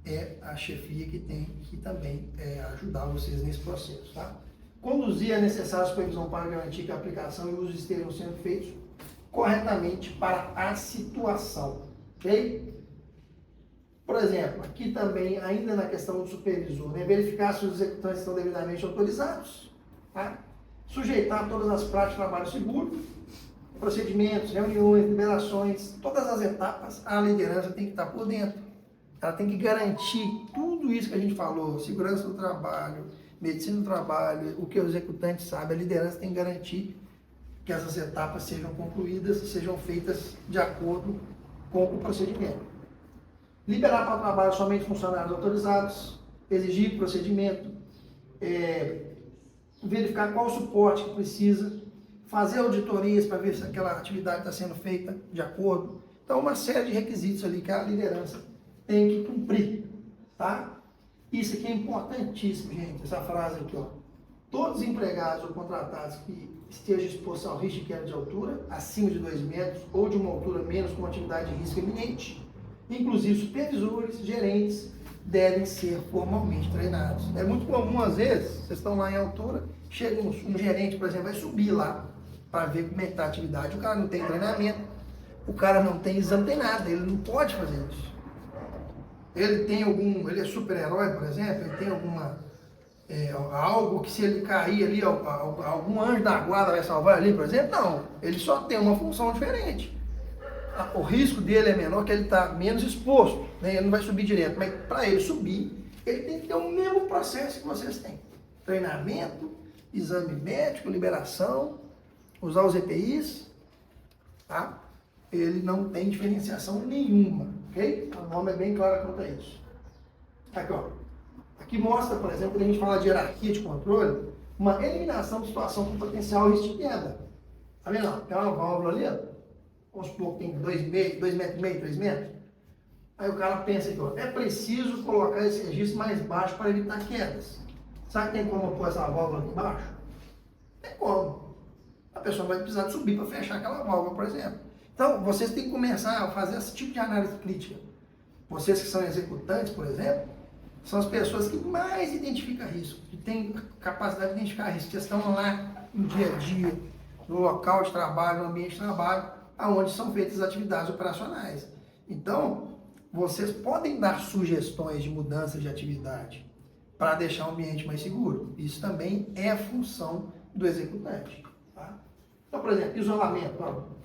é a chefia que tem que também ajudar vocês nesse processo, tá? Conduzir a necessária supervisão para garantir que a aplicação e o uso estejam sendo feitos corretamente para a situação, ok? Por exemplo, aqui também, ainda na questão do supervisor, né, verificar se os executantes estão devidamente autorizados, tá? Sujeitar todas as práticas de trabalho seguro, procedimentos, reuniões, liberações, todas as etapas, a liderança tem que estar por dentro. Ela tem que garantir tudo isso que a gente falou, segurança do trabalho, medicina do trabalho, o que o executante sabe, a liderança tem que garantir que essas etapas sejam concluídas e sejam feitas de acordo com o procedimento. Liberar para o trabalho somente funcionários autorizados, exigir procedimento, verificar qual suporte que precisa, fazer auditorias para ver se aquela atividade está sendo feita de acordo. Então, uma série de requisitos ali que a liderança tem que cumprir, tá? Isso aqui é importantíssimo, gente, essa frase aqui, ó. Todos os empregados ou contratados que estejam expostos ao risco de queda de altura, acima de 2 metros, ou de uma altura menos com atividade de risco iminente, inclusive supervisores, gerentes, devem ser formalmente treinados. É muito comum, às vezes, vocês estão lá em altura, chega um gerente, por exemplo, vai subir lá para ver como é que está a atividade, o cara não tem treinamento, o cara não tem exame, não tem nada, ele não pode fazer isso. Ele é super-herói, por exemplo, ele tem algo que se ele cair ali, algum anjo da guarda vai salvar ali, por exemplo, não, ele só tem uma função diferente. O risco dele é menor, que ele está menos exposto, né? Ele não vai subir direto, mas para ele subir, ele tem que ter o mesmo processo que vocês têm. Treinamento, exame médico, liberação, usar os EPIs, tá? Ele não tem diferenciação nenhuma, ok? A norma é bem clara quanto a isso. Aqui, ó. Aqui mostra, por exemplo, quando a gente fala de hierarquia de controle, uma eliminação de situação com potencial risco de queda. Tá vendo? Tem uma válvula ali, ó. Vamos supor que tem 2,5 metros, 3 metros. Aí o cara pensa aqui, ó, é preciso colocar esse registro mais baixo para evitar quedas. Sabe que tem como pôr essa válvula aqui embaixo? Tem como. A pessoa vai precisar de subir para fechar aquela válvula, por exemplo. Então, vocês têm que começar a fazer esse tipo de análise crítica. Vocês que são executantes, por exemplo, são as pessoas que mais identificam risco, que têm capacidade de identificar risco, que estão lá no dia a dia, no local de trabalho, no ambiente de trabalho, aonde são feitas as atividades operacionais. Então, vocês podem dar sugestões de mudança de atividade para deixar o ambiente mais seguro. Isso também é função do executante. Tá? Então, por exemplo, isolamento. Ó.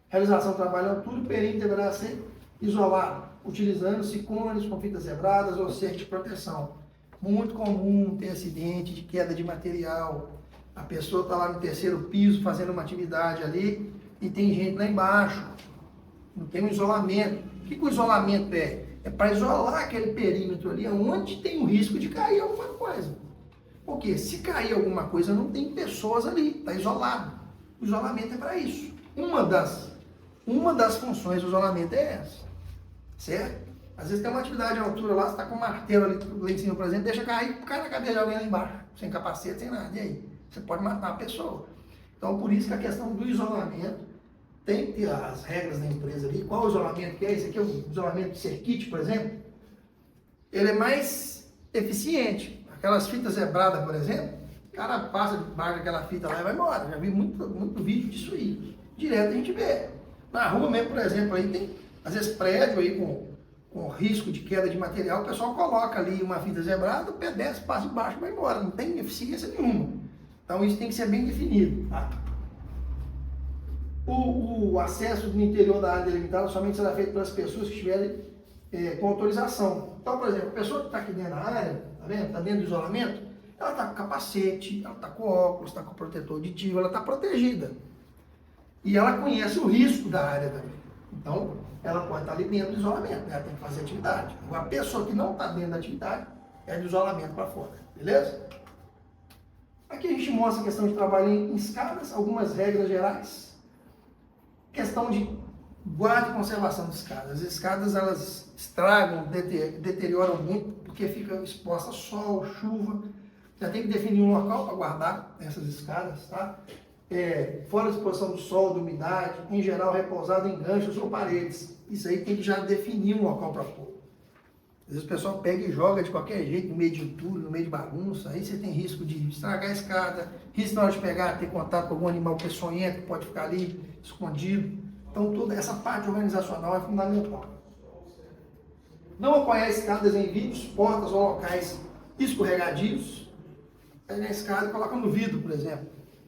Realização do trabalho à altura, o perímetro deverá ser isolado, utilizando-se cones com fitas zebradas ou cerco de proteção. Muito comum ter acidente de queda de material. A pessoa está lá no 3º piso fazendo uma atividade ali, e tem gente lá embaixo, não tem um isolamento. O que o isolamento é? É para isolar aquele perímetro ali, onde tem o risco de cair alguma coisa. Porque se cair alguma coisa, não tem pessoas ali, está isolado. O isolamento é para isso. Uma das funções do isolamento é essa, certo? Às vezes tem uma atividade de altura lá, você está com um martelo ali lá em cima, por exemplo, deixa cair, cai na cabeça de alguém lá embaixo, sem capacete, sem nada. E aí? Você pode matar a pessoa. Então, por isso que a questão do isolamento tem que ter as regras da empresa ali. Qual o isolamento que é? Esse aqui é o isolamento de circuit, por exemplo. Ele é mais eficiente. Aquelas fitas zebradas, por exemplo, O cara passa debaixo daquela fita lá e vai embora. Já vi muito vídeo disso aí. Direto a gente vê. Na rua mesmo, por exemplo, aí tem, às vezes, prédio aí com risco de queda de material, o pessoal coloca ali uma fita zebrada, o pedestre passa embaixo e vai embora. Não tem eficiência nenhuma. Então isso tem que ser bem definido. Tá? O acesso no interior da área delimitada somente será feito pelas pessoas que estiverem com autorização. Então, por exemplo, a pessoa que está aqui dentro da área, tá vendo? Está dentro do isolamento, ela está com capacete, ela está com óculos, está com protetor auditivo, ela está protegida. E ela conhece o risco da área também. Então, ela pode estar ali dentro do isolamento, ela tem que fazer atividade. Agora, a pessoa que não está dentro da atividade é de isolamento para fora, beleza? Aqui a gente mostra a questão de trabalho em escadas, algumas regras gerais. Questão de guarda e conservação de escadas. As escadas, elas estragam, deterioram muito, porque ficam expostas a sol, chuva. Já tem que definir um local para guardar essas escadas, tá? Fora a exposição do sol, da umidade, em geral repousado em ganchos ou paredes. Isso aí tem que já definir um local para pôr. Às vezes o pessoal pega e joga de qualquer jeito, no meio de entulho, no meio de bagunça, aí você tem risco de estragar a escada, risco na hora de pegar, ter contato com algum animal peçonhento que pode ficar ali escondido. Então toda essa parte organizacional é fundamental. Não apoiar escadas em vidros, portas ou locais escorregadios. Pega a escada e coloca no vidro, por exemplo,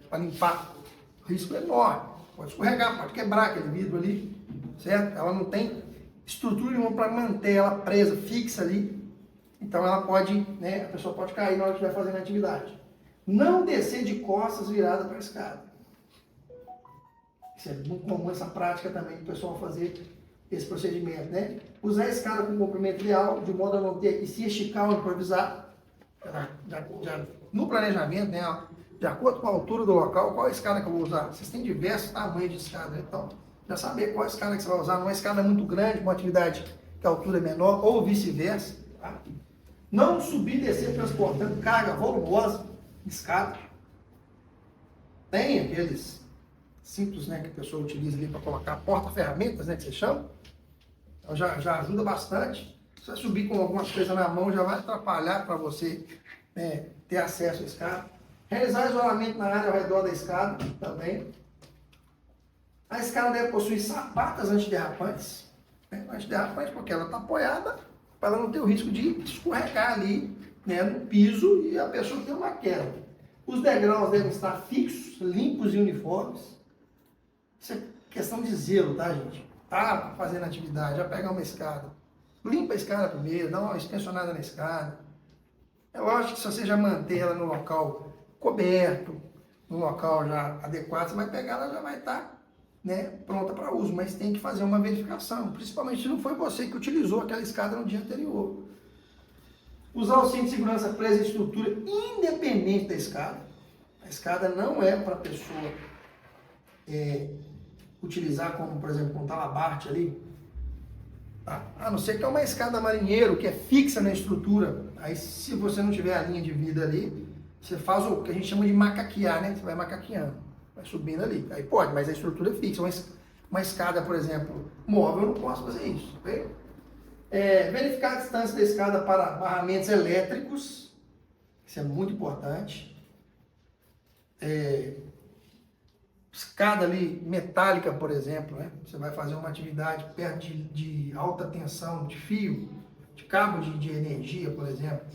para limpar. O risco é enorme. Pode escorregar, pode quebrar aquele vidro ali, certo? Ela não tem estrutura nenhuma para manter ela presa, fixa ali. Então ela pode, a pessoa pode cair na hora que estiver fazendo a atividade. Não descer de costas virada para a escada. Isso é muito comum essa prática também, do pessoal fazer esse procedimento, né? Usar a escada com comprimento ideal, de modo a não ter que se esticar ou improvisar. No planejamento, de acordo com a altura do local, qual a escada que eu vou usar? Vocês têm diversos tamanhos de escada, então já saber qual a escada que você vai usar. Uma escada muito grande, uma atividade que a altura é menor, ou vice-versa. Tá? Não subir e descer transportando carga volumosa, escada. Tem aqueles cintos, que a pessoa utiliza ali para colocar porta-ferramentas, que você chama. Então já ajuda bastante. Se você subir com alguma coisa na mão, já vai atrapalhar para você ter acesso à escada. Realizar isolamento na área ao redor da escada também. A escada deve possuir sapatas antiderrapantes. Antiderrapantes porque ela está apoiada para ela não ter o risco de escorregar ali no piso e a pessoa ter uma queda. Os degraus devem estar fixos, limpos e uniformes. Isso é questão de zelo, tá, gente? Tá fazendo atividade, já pegar uma escada. Limpa a escada primeiro, dá uma inspecionada na escada. É lógico que se você já manter ela no local coberto, no local já adequado, você vai pegar, ela já vai estar pronta para uso, mas tem que fazer uma verificação, principalmente se não foi você que utilizou aquela escada no dia anterior. Usar o cinto de segurança preso em estrutura independente da escada. A escada não é para a pessoa utilizar como, por exemplo, um talabarte ali. Tá? A não ser que é uma escada marinheiro, que é fixa na estrutura. Aí, se você não tiver a linha de vida ali, você faz o que a gente chama de macaquear, Você vai macaqueando, vai subindo ali. Aí pode, mas a estrutura é fixa. Uma escada, por exemplo, móvel, eu não posso fazer isso. Okay? Verificar a distância da escada para barramentos elétricos. Isso é muito importante. Escada ali metálica, por exemplo, Você vai fazer uma atividade perto de alta tensão, de fio, de cabo de energia, por exemplo.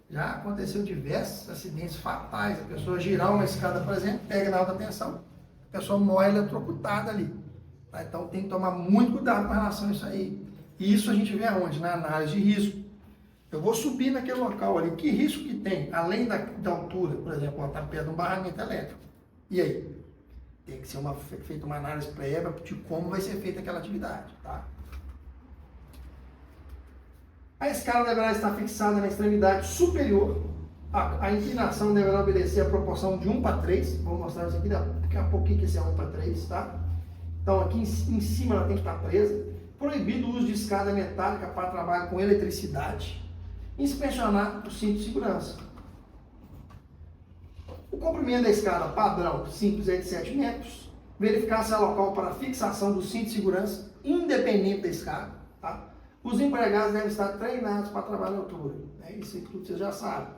Já aconteceu diversos acidentes fatais. A pessoa girar uma escada, por exemplo, pega na alta tensão, a pessoa morre eletrocutada ali. Tá? Então tem que tomar muito cuidado com relação a isso aí. E isso a gente vê aonde? Na análise de risco. Eu vou subir naquele local ali, que risco que tem? Além da altura, por exemplo, está perto de um barramento elétrico. E aí? Tem que ser feita uma análise prévia de como vai ser feita aquela atividade. Tá? A escala deverá estar fixada na extremidade superior. A inclinação deverá obedecer a proporção de 1:3. Vou mostrar isso aqui daqui a pouquinho que esse é 1:3, tá? Então aqui em cima ela tem que estar presa. Proibido o uso de escada metálica para trabalho com eletricidade. Inspecionar o cinto de segurança. O comprimento da escada padrão simples é de 7 metros. Verificar se há local para fixação do cinto de segurança independente da escada. Tá? Os empregados devem estar treinados para trabalhar na altura. Isso aí tudo vocês já sabem.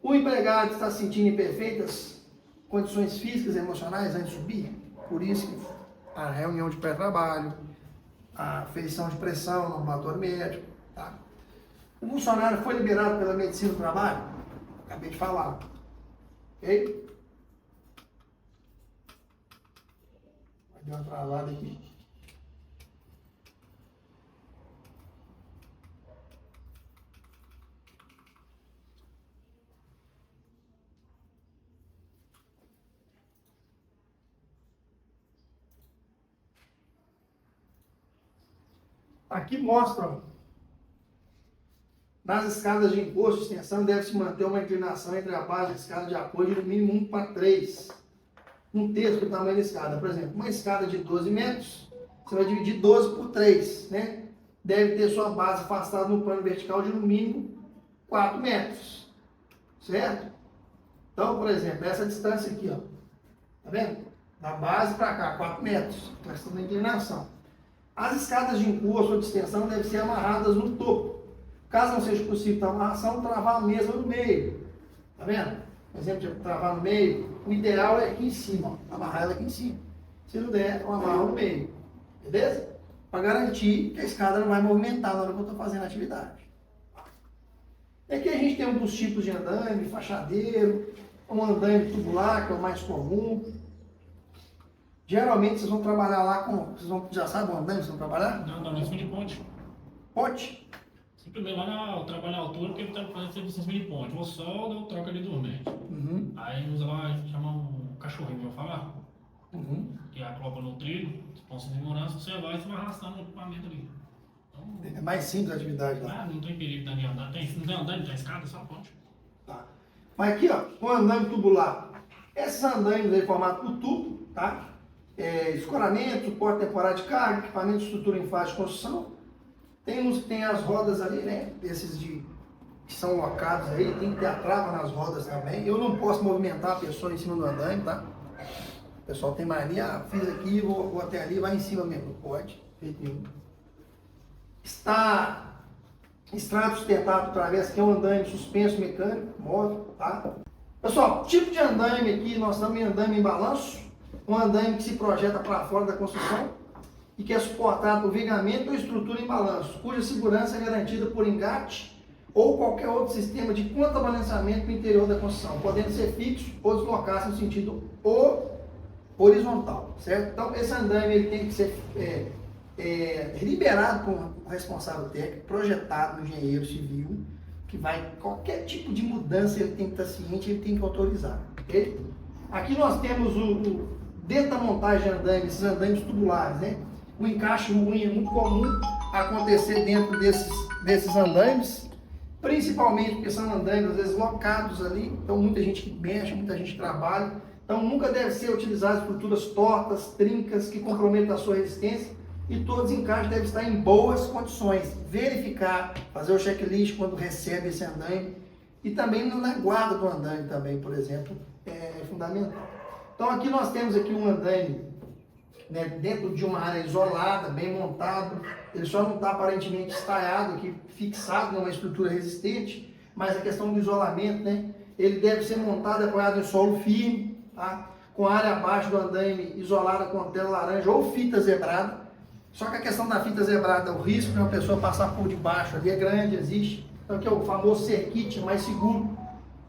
O empregado está se sentindo em perfeitas condições físicas e emocionais antes de subir, por isso que a reunião de pré-trabalho, a ferição de pressão no ambulatório médico, tá? O funcionário foi liberado pela medicina do trabalho? Acabei de falar, ok? Vai dar uma travada aqui. Aqui mostra, nas escadas de imposto de extensão deve-se manter uma inclinação entre a base da escada de apoio de no mínimo 1:3. Um terço do tamanho da escada. Por exemplo, uma escada de 12 metros, você vai dividir 12 por 3, né? Deve ter sua base afastada no plano vertical de no mínimo 4 metros. Certo? Então, por exemplo, essa distância aqui, ó. Tá vendo? Da base para cá, 4 metros. Questão da inclinação. As escadas de encurso ou de extensão devem ser amarradas no topo. Caso não seja possível a amarração, travar a mesma no meio. Tá vendo? Por exemplo, de travar no meio, o ideal é aqui em cima, ó, amarrar ela aqui em cima. Se não der, eu amarro no meio. Beleza? Para garantir que a escada não vai movimentar na hora que eu estou fazendo a atividade. E aqui a gente tem um dos tipos de andaime, fachadeiro, um andaime tubular, que é o mais comum. Geralmente vocês vão trabalhar lá com. Já sabem o andaime que vocês vão trabalhar? Não, em cima de ponte. Ponte? Simplesmente lá eu trabalho a altura porque ele está fazendo serviço em cima de ponte. Ou solda ou troca de dormente. Uhum. Aí usa lá, a gente chama um cachorrinho, vou falar. Uhum. Que acopla no trilho, ponto de segurança, você vai e você vai arrastando o equipamento ali. Então, É mais simples a atividade lá. não tem perigo da minha andar. Não tem andando, tem escada, só ponte. Tá. Mas aqui, ó, o andaime tubular. Esses andaimes aí formados por tubo, tá? Escoramento, suporte temporário de carga, equipamento de estrutura em fase de construção. Tem uns que tem as rodas ali, né? Esses que são locados aí, tem que ter a trava nas rodas também. Eu não posso movimentar a pessoa em cima do andaime, tá? O pessoal tem mania, fiz aqui, vou até ali, vai em cima mesmo. Não pode, feito nenhum. Estrado sustentado por travessa, que é um andaime suspenso mecânico, móvel, tá? Pessoal, tipo de andaime aqui, nós estamos em andaime em balanço, um andaime que se projeta para fora da construção e que é suportado por vigamento ou estrutura em balanço, cuja segurança é garantida por engate ou qualquer outro sistema de contrabalanceamento no interior da construção, podendo ser fixo ou deslocar-se no sentido horizontal, certo? Então, esse andaime ele tem que ser liberado por um responsável técnico, projetado no engenheiro civil, que vai, qualquer tipo de mudança ele tem que estar ciente, ele tem que autorizar, ok? Aqui nós temos dentro da montagem de andaime, esses andaimes tubulares, né? O encaixe ruim é muito comum acontecer dentro desses andaimes, principalmente porque são andaimes às vezes locados ali, então muita gente que mexe, muita gente que trabalha, então nunca deve ser utilizado estruturas tortas, trincas, que comprometam a sua resistência, e todos os encaixes devem estar em boas condições. Verificar, fazer o checklist quando recebe esse andaime, e também na guarda do andaime também, por exemplo, é fundamental. Então aqui nós temos aqui um andaime, né, dentro de uma área isolada, bem montado, ele só não está aparentemente estaiado aqui, fixado numa estrutura resistente, mas a questão do isolamento, né, ele deve ser montado apoiado em solo firme, tá, com a área abaixo do andaime isolada com tela laranja ou fita zebrada. Só que a questão da fita zebrada, o risco de uma pessoa passar por debaixo ali é grande, existe. Então aqui é o famoso cerquite mais seguro.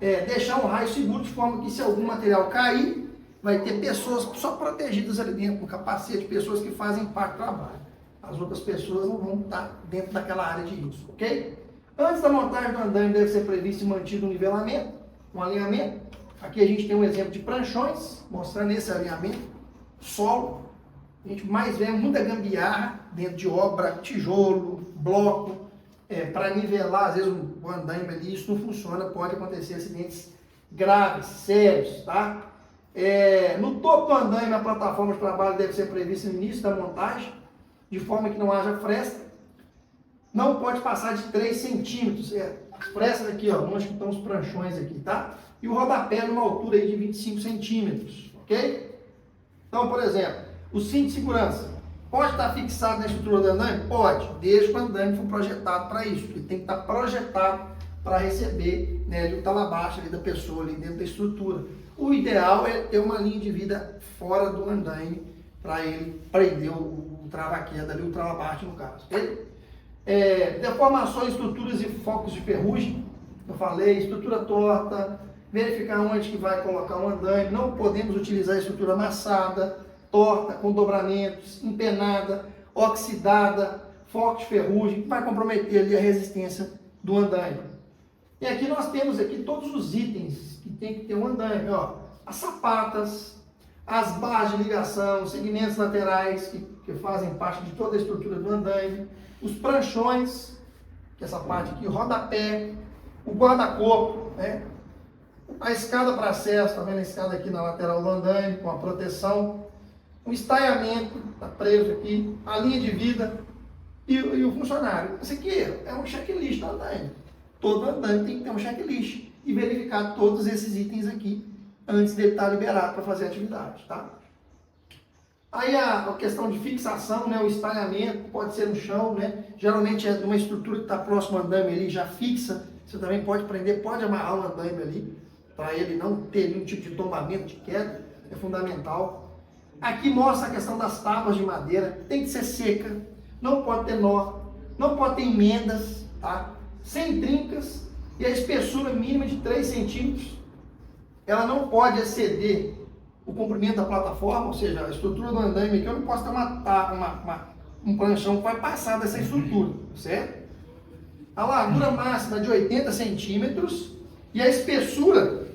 Deixar um raio seguro de forma que se algum material cair, vai ter pessoas só protegidas ali dentro, no capacete, pessoas que fazem parte do trabalho. As outras pessoas não vão estar dentro daquela área de risco, ok? Antes da montagem do andaime deve ser previsto e mantido um nivelamento, um alinhamento. Aqui a gente tem um exemplo de pranchões, mostrando esse alinhamento, solo. A gente mais vê muita gambiarra dentro de obra, tijolo, bloco, para nivelar, às vezes o andaime ali, isso não funciona, pode acontecer acidentes graves, sérios, tá? No topo do andaime, a plataforma de trabalho deve ser prevista no início da montagem, de forma que não haja fresta. Não pode passar de 3 centímetros. As frestas aqui, ó, onde estão os pranchões aqui, tá? E o rodapé numa altura aí de 25 centímetros, ok? Então, por exemplo, o cinto de segurança pode estar fixado na estrutura do andaime? Pode, desde que o andaime for projetado para isso. Ele tem que estar projetado para receber né, de talabaixo ali da pessoa ali dentro da estrutura. O ideal é ter uma linha de vida fora do andaime para ele prender o trava-queda ali, o trava-baixo no caso. Deformações, estruturas e focos de ferrugem, eu falei, estrutura torta, verificar onde que vai colocar o andaime, não podemos utilizar a estrutura amassada, torta, com dobramentos, empenada, oxidada, foco de ferrugem, que vai comprometer ali a resistência do andaime. E aqui nós temos aqui todos os itens que tem que ter um andaime, ó, as sapatas, as barras de ligação, os segmentos laterais que fazem parte de toda a estrutura do andaime, os pranchões, que é essa parte aqui, o rodapé, o guarda-corpo, né? A escada para acesso, tá vendo a escada aqui na lateral do andaime, com a proteção, o estaiamento, tá preso aqui, a linha de vida e o funcionário. Isso aqui é um checklist do andaime. Todo andaime tem que ter um checklist e verificar todos esses itens aqui antes dele estar liberado para fazer a atividade, tá? Aí a questão de fixação, né, o estaiamento, pode ser no chão, né? Geralmente é uma estrutura que está próximo ao andaime ali, já fixa. Você também pode prender, pode amarrar o andaime ali, para ele não ter nenhum tipo de tombamento, de queda, é fundamental. Aqui mostra a questão das tábuas de madeira, tem que ser seca, não pode ter nó, não pode ter emendas, tá? Sem trincas e a espessura mínima de 3 centímetros. Ela não pode exceder o comprimento da plataforma, ou seja, a estrutura do andaime aqui, eu não posso ter um pranchão que vai passar dessa estrutura, certo? A largura máxima de 80 centímetros e a espessura,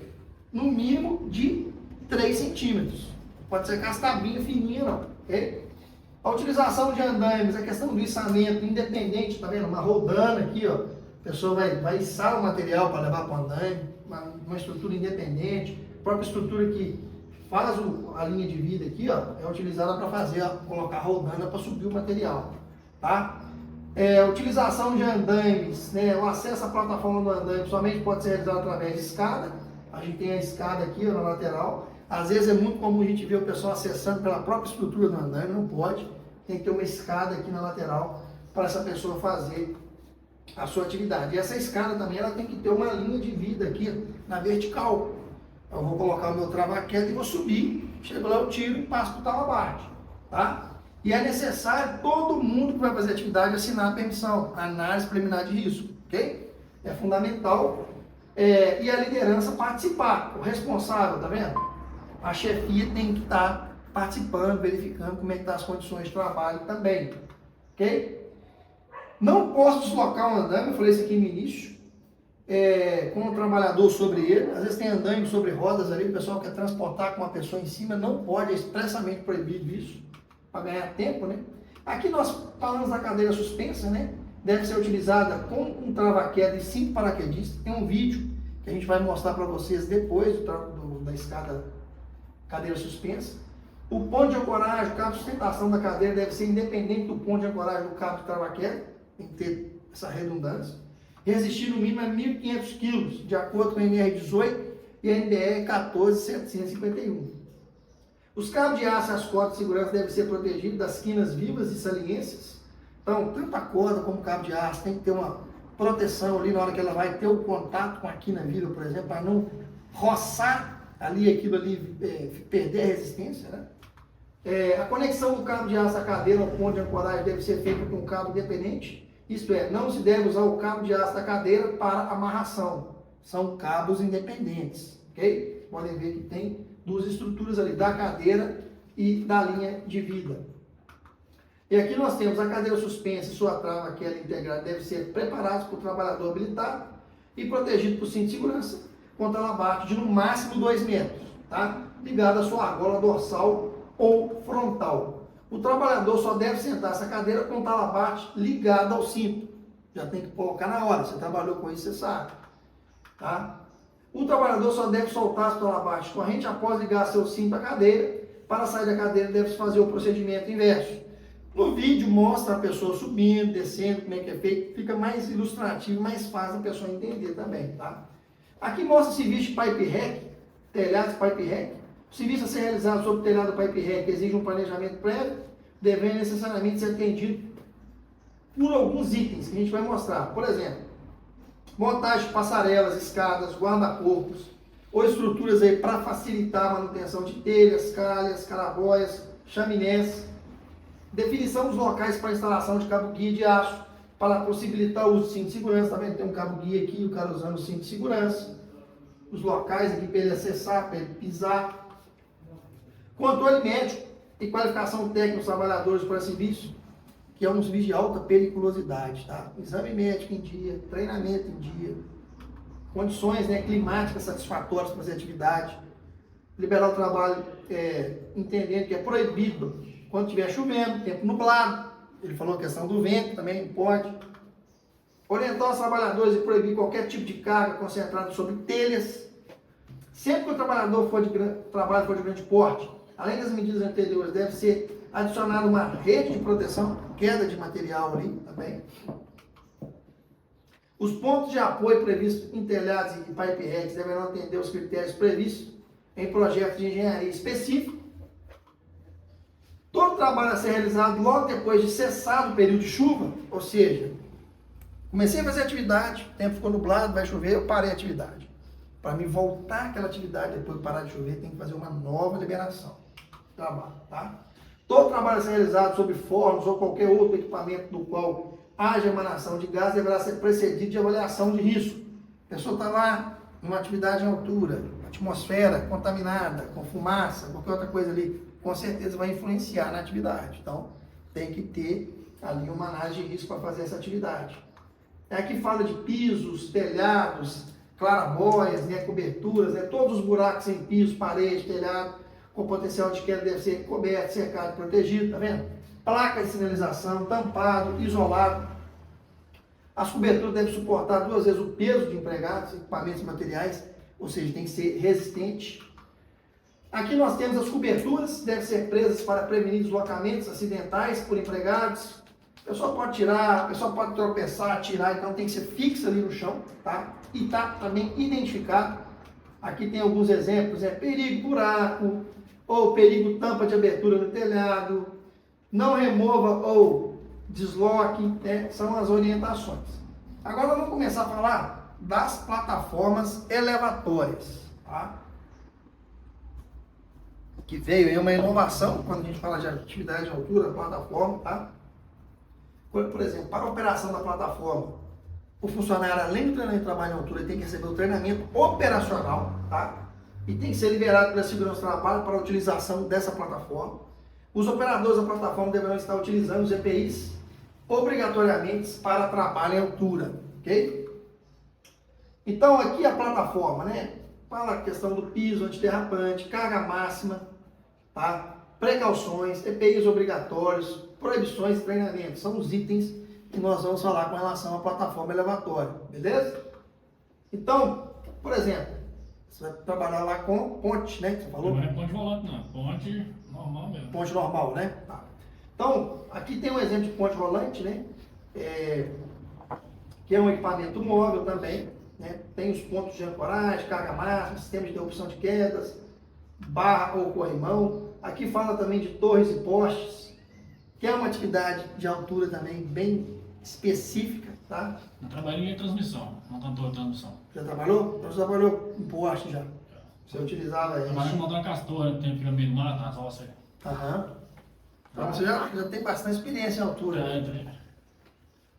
no mínimo, de 3 centímetros. Pode ser castabinha fininha, não. Okay? A utilização de andaimes, a questão do içamento independente, tá vendo? Uma rodana aqui, ó. A pessoa vai içar o material para levar para o andaime, uma estrutura independente, a própria estrutura que faz a linha de vida aqui, ó, é utilizada para colocar a rodana para subir o material, tá? Utilização de andaimes, né, o acesso à plataforma do andaime somente pode ser realizado através de escada. A gente tem a escada aqui, ó, na lateral. Às vezes é muito comum a gente ver o pessoal acessando pela própria estrutura do andaime, não pode. Tem que ter uma escada aqui na lateral para essa pessoa fazer a sua atividade. E essa escada também ela tem que ter uma linha de vida aqui na vertical. Eu vou colocar o meu trava-queda e vou subir, chego lá, eu tiro e passo para o talabaixo, tá? E é necessário todo mundo que vai fazer atividade assinar a permissão, a análise preliminar de risco, ok? É fundamental. E a liderança participar, o responsável, tá vendo? A chefia tem que estar participando, verificando como é que estão as condições de trabalho também, ok? Não posso deslocar um andaime, eu falei isso aqui no início, com o trabalhador sobre ele. Às vezes tem andaime sobre rodas ali, o pessoal quer transportar com uma pessoa em cima, não pode, é expressamente proibido isso, para ganhar tempo, né? Aqui nós falamos da cadeira suspensa, né? Deve ser utilizada com um trava-queda e 5 paraquedistas. Tem um vídeo que a gente vai mostrar para vocês depois da escada cadeira suspensa. O ponto de ancoragem, o cabo de sustentação da cadeira deve ser independente do ponto de ancoragem do cabo de trava-queda, tem que ter essa redundância. Resistir no mínimo a 1.500 kg, de acordo com a NR18 e a NBR 14751. Os cabos de aço e as cordas de segurança devem ser protegidos das quinas vivas e saliências. Então, tanto a corda como o cabo de aço tem que ter uma proteção ali na hora que ela vai ter o contato com a quina viva, por exemplo, para não roçar ali aquilo ali, perder a resistência, né? A conexão do cabo de aço à cadeira ao ponto de ancoragem deve ser feita com um cabo independente. Isto é, não se deve usar o cabo de aço da cadeira para amarração. São cabos independentes, ok? Podem ver que tem duas estruturas ali, da cadeira e da linha de vida. E aqui nós temos a cadeira suspensa e sua trava, que é integrada, deve ser preparados para o trabalhador habilitado e protegido por cinto de segurança contra abate de no máximo 2 metros, tá? Ligado à sua argola dorsal ou frontal. O trabalhador só deve sentar essa cadeira com o talabarte ligado ao cinto. Já tem que colocar na hora, você trabalhou com isso, você sabe, tá? O trabalhador só deve soltar as talabartes corrente após ligar seu cinto à cadeira. Para sair da cadeira deve-se fazer o procedimento inverso. No vídeo mostra a pessoa subindo, descendo, como é que é feito, fica mais ilustrativo, mais fácil a pessoa entender também, tá? Aqui mostra o serviço de pipe rack, telhado de pipe rack. O serviço a ser realizado sobre o telhado do pipe rack exige um planejamento prévio, devendo necessariamente ser atendido por alguns itens que a gente vai mostrar. Por exemplo, Montagem de passarelas, escadas, guarda-corpos ou estruturas aí para facilitar a manutenção de telhas, calhas, carabóias, chaminés. Definição dos locais para instalação de cabo-guia de aço para possibilitar o uso de cinto de segurança. Tá vendo? Tem um cabo-guia aqui, o cara usando o cinto de segurança. Os locais aqui para ele acessar, para ele pisar. Controle médico e qualificação técnica dos trabalhadores para serviço, que é um serviço de alta periculosidade, tá? Exame médico em dia, treinamento em dia, condições, né, climáticas satisfatórias para fazer atividade, liberar o trabalho entendendo que é proibido quando estiver chovendo, tempo nublado, ele falou a questão do vento, também não pode. Orientar os trabalhadores e proibir qualquer tipo de carga concentrada sobre telhas. Sempre que o trabalhador trabalho for de grande porte, além das medidas anteriores, deve ser adicionada uma rede de proteção, queda de material ali também. Os pontos de apoio previstos em telhados e pipe racks deverão atender os critérios previstos em projetos de engenharia específico. Todo trabalho a ser realizado logo depois de cessado o período de chuva, ou seja, comecei a fazer atividade, o tempo ficou nublado, vai chover, eu parei a atividade. Para me voltar àquela atividade depois de parar de chover, tem que fazer uma nova liberação de trabalho, tá? Todo trabalho a ser realizado sobre fornos ou qualquer outro equipamento do qual haja emanação de gás deverá ser precedido de avaliação de risco. A pessoa está lá, numa atividade em altura, atmosfera contaminada, com fumaça, qualquer outra coisa ali, com certeza vai influenciar na atividade. Então, tem que ter ali uma análise de risco para fazer essa atividade. Aqui fala de pisos, telhados, clarabóias, né, coberturas, né, todos os buracos em piso, parede, telhado, com potencial de queda deve ser coberto, cercado e protegido, tá vendo? Placa de sinalização, tampado, isolado. As coberturas devem suportar 2 vezes o peso de empregados, equipamentos e materiais, ou seja, tem que ser resistente. Aqui nós temos as coberturas, devem ser presas para prevenir deslocamentos acidentais por empregados. A pessoa pode tirar, a pessoa pode tropeçar, tirar, então tem que ser fixa ali no chão, tá? E tá também identificado. Aqui tem alguns exemplos, perigo buraco, ou perigo tampa de abertura no telhado, não remova ou desloque, né? São as orientações. Agora vamos começar a falar das plataformas elevatórias, tá? Que veio aí uma inovação quando a gente fala de atividade de altura, plataforma, tá? Por exemplo, para a operação da plataforma, o funcionário, além do treinamento de trabalho em altura, ele tem que receber o treinamento operacional, tá? E tem que ser liberado pela segurança do trabalho para a utilização dessa plataforma. Os operadores da plataforma deverão estar utilizando os EPIs obrigatoriamente para trabalho em altura, ok? Então, aqui a plataforma, né? Fala a questão do piso antiderrapante, carga máxima, tá? Precauções, EPIs obrigatórios, proibições de treinamento. São os itens que nós vamos falar com relação à plataforma elevatória, beleza? Então, por exemplo, você vai trabalhar lá com ponte, né? Que você falou? Não é ponte volante, não. Ponte normal mesmo. Ponte normal, né? Tá. Então, aqui tem um exemplo de ponte rolante, né? Que é um equipamento móvel também, né? Tem os pontos de ancoragem, carga máxima, sistema de interrupção de quedas, barra ou corrimão. Aqui fala também de torres e postes, que é uma atividade de altura também bem específica, tá? Eu trabalhei em transmissão, montando torre de transmissão. Já trabalhou? Então você trabalhou em poste já. Você utilizava isso. Trabalhei montando castor, tem aqui no meio do mar, nas roças. Aham. Então você já tem bastante experiência em altura. Tem.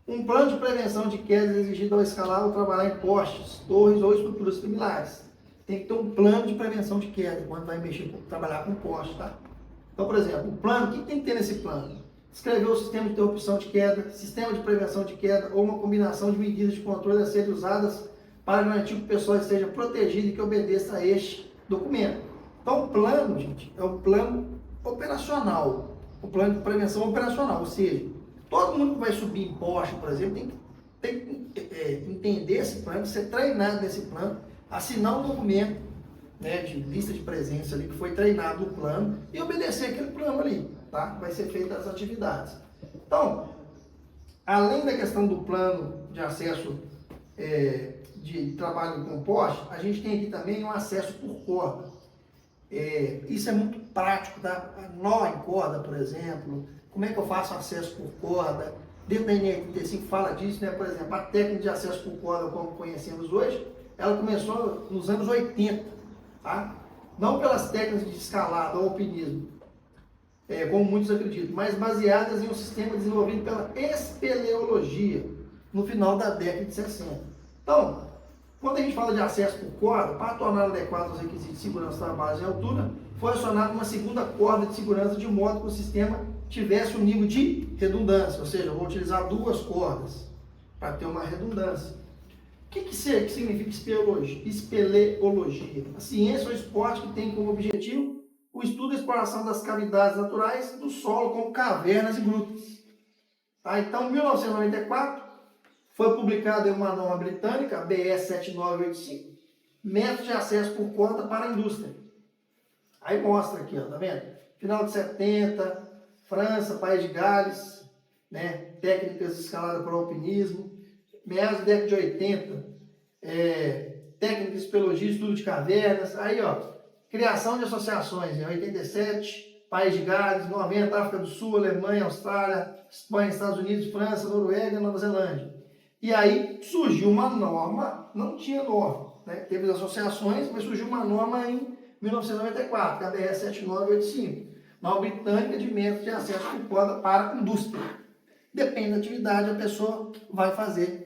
Um plano de prevenção de quedas exigido ao escalar ou trabalhar em postes, torres ou estruturas similares. Tem que ter um plano de prevenção de queda quando vai trabalhar com poste, tá? Então, por exemplo, o plano, o que tem que ter nesse plano? Escrever o sistema de interrupção de queda, sistema de prevenção de queda ou uma combinação de medidas de controle a serem usadas para garantir que o pessoal esteja protegido e que obedeça a este documento. Então, o plano, gente, é um plano operacional, o plano de prevenção operacional, ou seja, todo mundo que vai subir em poste, por exemplo, tem que entender esse plano, ser treinado nesse plano, assinar um documento, né, de lista de presença ali, que foi treinado no plano, e obedecer aquele plano ali, tá? Vai ser feita as atividades. Então, além da questão do plano de acesso de trabalho com poste, a gente tem aqui também um acesso por corda. Isso é muito prático, tá? Nó em corda, por exemplo. Como é que eu faço acesso por corda? dentro da NR35 fala disso, né? Por exemplo, a técnica de acesso por corda, como conhecemos hoje, ela começou nos anos 80, tá? Não pelas técnicas de escalada ou alpinismo, como muitos acreditam, mas baseadas em um sistema desenvolvido pela espeleologia no final da década de 60. Então, quando a gente fala de acesso por corda, para torná-lo adequado aos requisitos de segurança da base e altura, foi acionada uma segunda corda de segurança de modo que o sistema tivesse um nível de redundância, ou seja, eu vou utilizar duas cordas para ter uma redundância. O que significa espeleologia? A ciência ou esporte que tem como objetivo o estudo e exploração das cavidades naturais do solo, como cavernas e grutas. Tá? Então, em 1994, foi publicada uma norma britânica, a BS 7985, método de acesso por corda para a indústria. Aí mostra aqui, ó, tá vendo? Final de 70, França, País de Gales, né? Técnicas escaladas para o alpinismo. Meados da década de 80, técnicas de espeleologia, estudo de cavernas. Aí, ó, criação de associações, em 87, País de Gales, 90, África do Sul, Alemanha, Austrália, Espanha, Estados Unidos, França, Noruega, Nova Zelândia. E aí surgiu uma norma, não tinha norma, né? Teve as associações, mas surgiu uma norma em 1994, que é a BS 7985, norma britânica de método de acesso por corda para a indústria. Depende da atividade, a pessoa vai fazer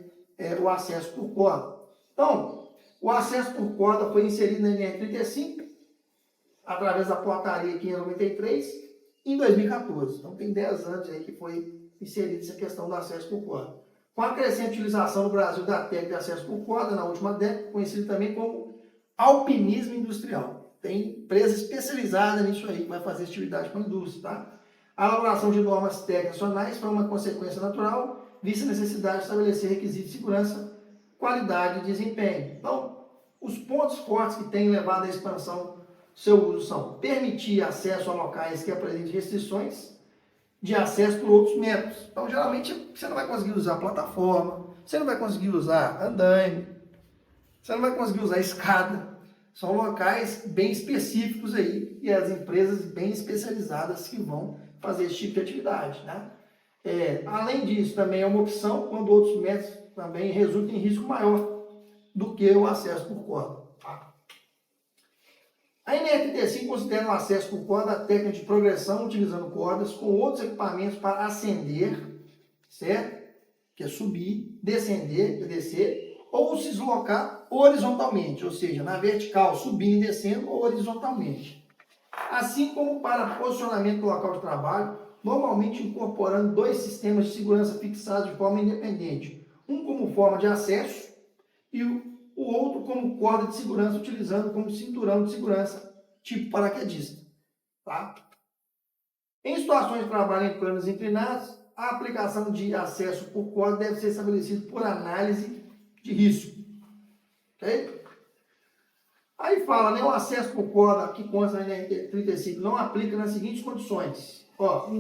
o acesso por corda. Então, o acesso por corda foi inserido na NR35, através da portaria 593, em 2014. Então, tem 10 anos aí que foi inserida essa questão do acesso por corda. Com a crescente utilização no Brasil da técnica de acesso por corda, na última década, conhecido também como alpinismo industrial. Tem empresa especializada nisso aí, que vai fazer atividade com a indústria, tá? A elaboração de normas técnicas nacionais foi uma consequência natural, vista a necessidade de estabelecer requisitos de segurança, qualidade e desempenho. Então, os pontos fortes que têm levado à expansão do seu uso são permitir acesso a locais que apresentem restrições de acesso por outros métodos. Então, geralmente, você não vai conseguir usar plataforma, você não vai conseguir usar andaime, você não vai conseguir usar escada. São locais bem específicos aí e as empresas bem especializadas que vão fazer esse tipo de atividade, né? Além disso, também é uma opção quando outros métodos também resultam em risco maior do que o acesso por corda. Tá? A NR35 considera o acesso por corda a técnica de progressão utilizando cordas com outros equipamentos para ascender, certo? Que é subir, descender, que é descer, ou se deslocar horizontalmente, ou seja, na vertical, subindo e descendo, ou horizontalmente. Assim como para posicionamento do local de trabalho, normalmente incorporando dois sistemas de segurança fixados de forma independente, um como forma de acesso e o outro como corda de segurança, utilizando como cinturão de segurança, tipo paraquedista. Tá? Em situações de trabalho em planos inclinados, a aplicação de acesso por corda deve ser estabelecida por análise de risco. Ok? Aí fala, né, o acesso por corda que consta na NR35 não aplica nas seguintes condições. Ó,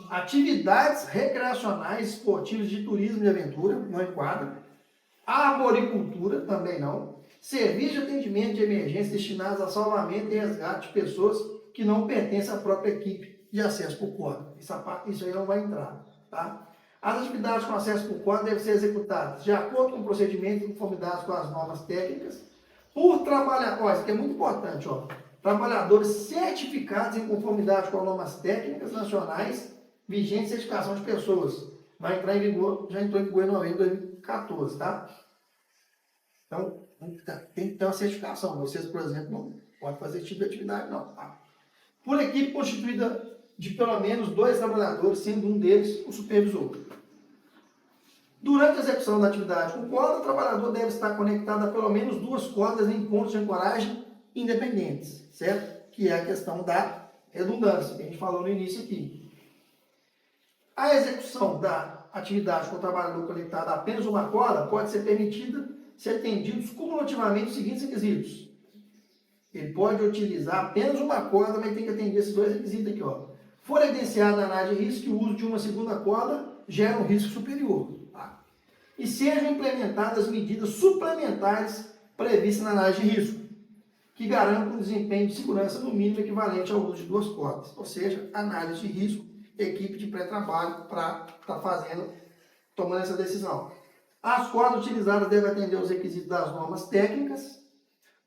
atividades recreacionais, esportivas de turismo e aventura, não enquadra. Arboricultura, também não. Serviço de atendimento de emergência destinados a salvamento e resgate de pessoas que não pertencem à própria equipe de acesso por corda. Isso aí não vai entrar. Tá? As atividades com acesso por corda devem ser executadas de acordo com o procedimento e conformidade com as normas técnicas, por trabalhadores, isso aqui é muito importante, ó, trabalhadores certificados em conformidade com as normas técnicas nacionais vigentes de certificação de pessoas. Vai entrar em vigor, já entrou em vigor em novembro de 2014, tá? Então, tem que ter uma certificação. Vocês, por exemplo, não podem fazer esse tipo de atividade, não. Tá? Por equipe constituída de pelo menos 2 trabalhadores, sendo um deles o supervisor. Durante a execução da atividade com corda, o trabalhador deve estar conectado a pelo menos 2 cordas em pontos de ancoragem independentes, certo? Que é a questão da redundância, que a gente falou no início aqui. A execução da atividade com o trabalhador conectado a apenas uma corda pode ser permitida se atendidos cumulativamente os seguintes requisitos. Ele pode utilizar apenas uma corda, mas tem que atender esses 2 requisitos aqui, ó. For evidenciado na análise de risco que o uso de uma segunda corda gera um risco superior. Tá? E sejam implementadas medidas suplementares previstas na análise de risco, que garantam um desempenho de segurança no mínimo equivalente ao uso de 2 cordas. Ou seja, análise de risco, equipe de pré-trabalho para estar fazendo tomando essa decisão. As cordas utilizadas devem atender aos requisitos das normas técnicas.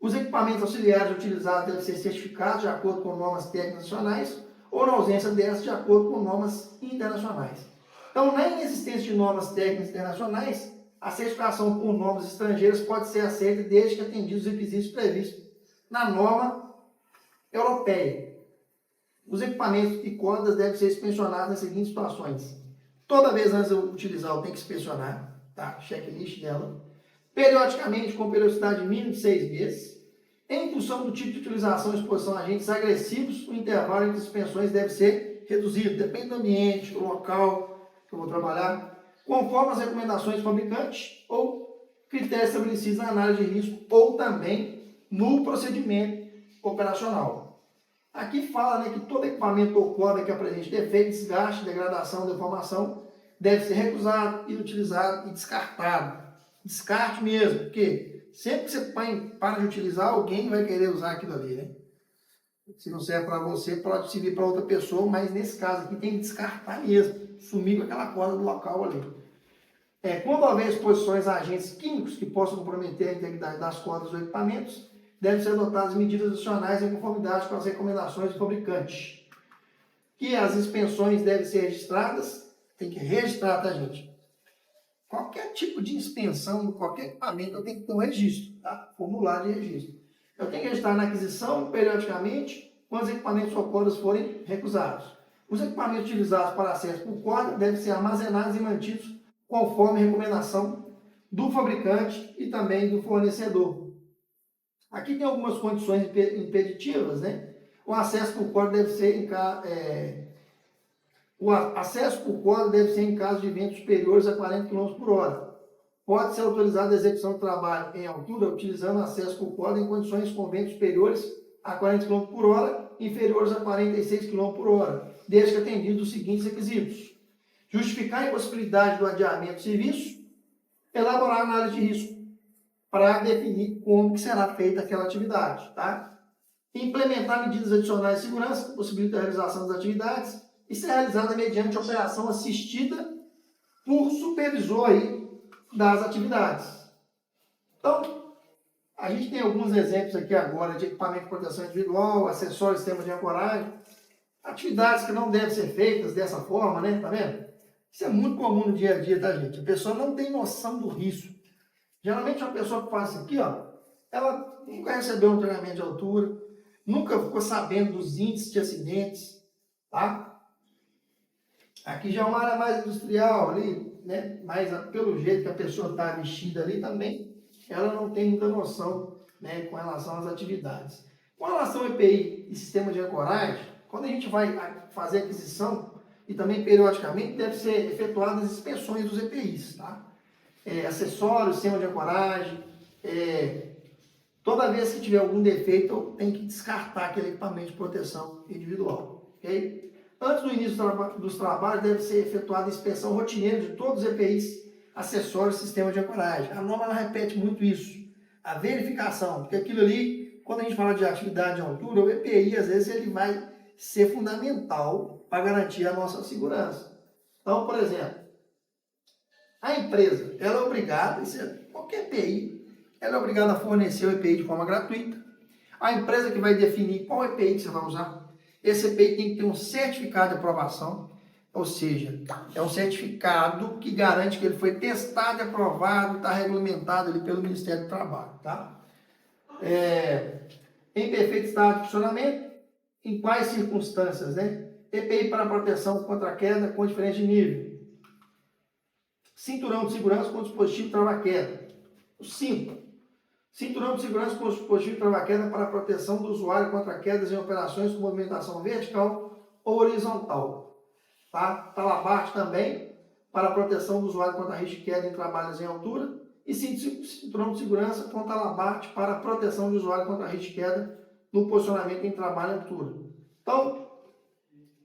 Os equipamentos auxiliares utilizados devem ser certificados de acordo com normas técnicas nacionais ou, na ausência dessas, de acordo com normas internacionais. Então, na inexistência de normas técnicas internacionais, a certificação por normas estrangeiras pode ser aceita desde que atendidos os requisitos previstos na norma europeia. Os equipamentos e cordas devem ser inspecionados nas seguintes situações. Toda vez antes de eu utilizar, eu tenho que inspecionar, tá? Checklist dela. Periodicamente, com periodicidade mínima de 6 meses. Em função do tipo de utilização e exposição a agentes agressivos, o intervalo entre as suspensões deve ser reduzido. Depende do ambiente, do local que eu vou trabalhar, conforme as recomendações do fabricante ou critérios estabelecidos na análise de risco ou também no procedimento operacional. Aqui fala, né, que todo equipamento ou corda que apresente defeito, desgaste, degradação, deformação, deve ser recusado, inutilizado e descartado. Descarte mesmo, porque sempre que você para de utilizar, alguém vai querer usar aquilo ali, né? Se não serve para você, pode servir para outra pessoa, mas nesse caso aqui tem que descartar mesmo, sumir com aquela corda do local ali. Quando houver exposições a agentes químicos que possam comprometer a integridade das cordas ou equipamentos, devem ser adotadas medidas adicionais em conformidade com as recomendações do fabricante. Que as inspeções devem ser registradas, tem que registrar, tá, gente? Qualquer tipo de inspeção, qualquer equipamento, eu tenho que ter um registro, tá? Formulário de registro. Eu tenho que registrar na aquisição, periodicamente, quando os equipamentos ou cordas forem recusados. Os equipamentos utilizados para acesso por corda devem ser armazenados e mantidos conforme a recomendação do fabricante e também do fornecedor. Aqui tem algumas condições impeditivas, né? O acesso por corda deve ser em caso de ventos superiores a 40 km por hora. Pode ser autorizada a execução de trabalho em altura utilizando acesso por corda em condições com ventos superiores a 40 km por hora, inferiores a 46 km por hora, desde que atendidos os seguintes requisitos. Justificar a impossibilidade do adiamento do serviço, elaborar análise de risco para definir como que será feita aquela atividade, tá? Implementar medidas adicionais de segurança que possibilitam a realização das atividades e ser realizada mediante operação assistida por supervisor aí das atividades. Então, a gente tem alguns exemplos aqui agora de equipamento de proteção individual, acessórios, sistemas de ancoragem, atividades que não devem ser feitas dessa forma, né? Tá vendo? Isso é muito comum no dia a dia, tá, gente? A pessoa não tem noção do risco. Geralmente, uma pessoa que faz isso aqui, ó, ela nunca recebeu um treinamento de altura, nunca ficou sabendo dos índices de acidentes, tá? Aqui já é uma área mais industrial ali, né? Mas pelo jeito que a pessoa está vestida ali também, ela não tem muita noção, né, com relação às atividades. Com relação ao EPI e sistema de ancoragem, quando a gente vai fazer aquisição e também periodicamente deve ser efetuadas as inspeções dos EPIs, tá? Acessórios, sistema de ancoragem, toda vez que tiver algum defeito, tem que descartar aquele equipamento de proteção individual, ok? Antes do início dos trabalhos, deve ser efetuada a inspeção rotineira de todos os EPIs, acessórios e sistema de ancoragem. A norma ela repete muito isso, a verificação, porque aquilo ali, quando a gente fala de atividade de altura, o EPI, às vezes, ele vai ser fundamental para garantir a nossa segurança. Então, por exemplo, a empresa, ela é obrigada, qualquer EPI, ela é obrigada a fornecer o EPI de forma gratuita. A empresa que vai definir qual EPI que você vai usar, esse EPI tem que ter um certificado de aprovação, ou seja, é um certificado que garante que ele foi testado e aprovado, está regulamentado ali pelo Ministério do Trabalho, tá? Em perfeito estado de funcionamento, em quais circunstâncias, né? EPI para proteção contra queda com diferente nível. Cinturão de segurança com dispositivo trava-queda. O cinto. Cinturão de segurança com dispositivo trava-queda para proteção do usuário contra quedas em operações com movimentação vertical ou horizontal. Tá? Talabarte também para proteção do usuário contra risco de queda em trabalhos em altura. E cinturão de segurança com talabarte para proteção do usuário contra risco de queda no posicionamento em trabalho em altura. Então,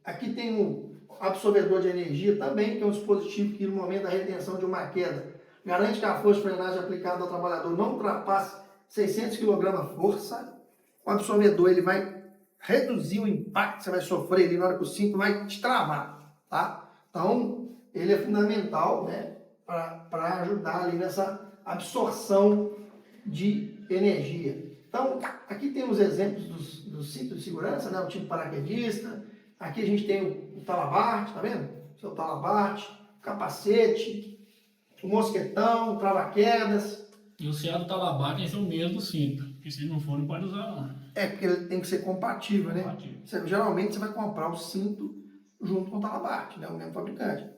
aqui tem um absorvedor de energia também, que é um dispositivo que no momento da retenção de uma queda garante que a força de frenagem aplicada ao trabalhador não ultrapasse 600 kg força. O absorvedor ele vai reduzir o impacto que você vai sofrer ali na hora que o cinto vai te travar, tá? Então, ele é fundamental, né, para ajudar ali nessa absorção de energia. Então, aqui tem os exemplos dos cintos de segurança, né? O tipo paraquedista. Aqui a gente tem o talabarte, tá vendo? O seu talabarte, o capacete, o mosquetão, o trava-quedas. E o CA do talabarte tem que ser o mesmo do cinto, porque se não for, não pode usar não. É, porque ele tem que ser compatível, né? Compatível. Geralmente você vai comprar o cinto junto com o talabarte, né? O mesmo fabricante.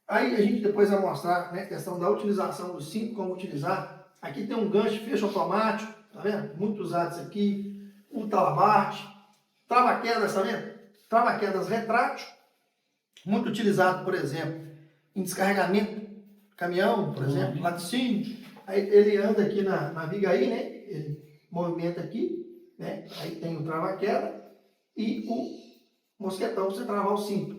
Aí a gente depois vai mostrar, né, a questão da utilização do cinto, como utilizar. Aqui tem um gancho de fecho automático, tá vendo? Muito usado isso aqui. O talabarte. Trava-quedas, tá vendo? Trava-quedas retrátil. Muito utilizado, por exemplo, em descarregamento. Caminhão, por exemplo, laticínio. Aí ele anda aqui na viga aí, né? Ele movimenta aqui, né? Aí tem o trava-queda e o mosquetão para você travar o cinto.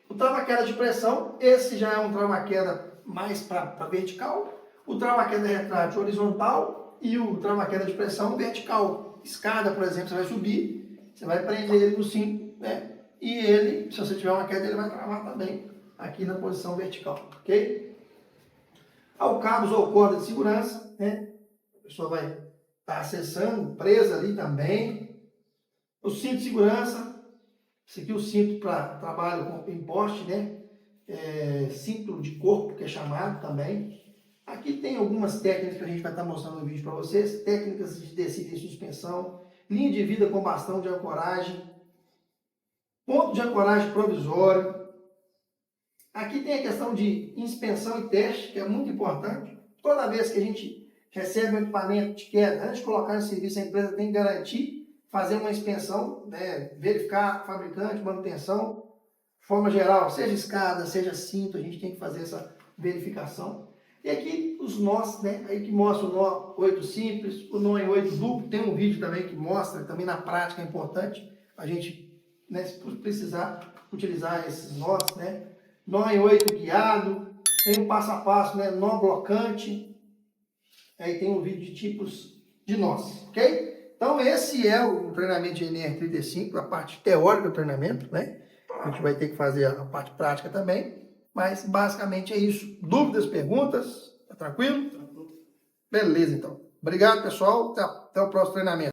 O trava-queda de pressão, esse já é um trava-queda mais para vertical. O trava-queda retrátil horizontal e o trava-queda de pressão vertical. Escada, por exemplo, você vai subir, você vai prender ele no cinto, né? E ele, se você tiver uma queda, ele vai travar também aqui na posição vertical, ok? Ao cabos ou corda de segurança, né? A pessoa vai estar acessando, presa ali também. O cinto de segurança, esse aqui é o cinto para trabalho com imposte, né? Cinto de corpo, que é chamado também. Aqui tem algumas técnicas que a gente vai estar mostrando no vídeo para vocês. Técnicas de descida e suspensão, linha de vida com bastão de ancoragem, ponto de ancoragem provisório. Aqui tem a questão de inspeção e teste, que é muito importante. Toda vez que a gente recebe um equipamento de queda, antes de colocar em serviço, a empresa tem que garantir, fazer uma inspeção, né, verificar fabricante, manutenção, de forma geral, seja escada, seja cinto, a gente tem que fazer essa verificação. E aqui os nós, né, aí que mostra o nó 8 simples, o nó em 8 duplo, tem um vídeo também que mostra, também na prática é importante a gente, né, se precisar utilizar esses nós, né, nó em 8 guiado, tem um passo a passo, né, nó blocante, aí tem um vídeo de tipos de nós, ok? Então esse é o treinamento de NR35, a parte teórica do treinamento, né? A gente vai ter que fazer a parte prática também, mas basicamente é isso. Dúvidas, perguntas? Tá tranquilo? Beleza, então. Obrigado, pessoal. Até o próximo treinamento.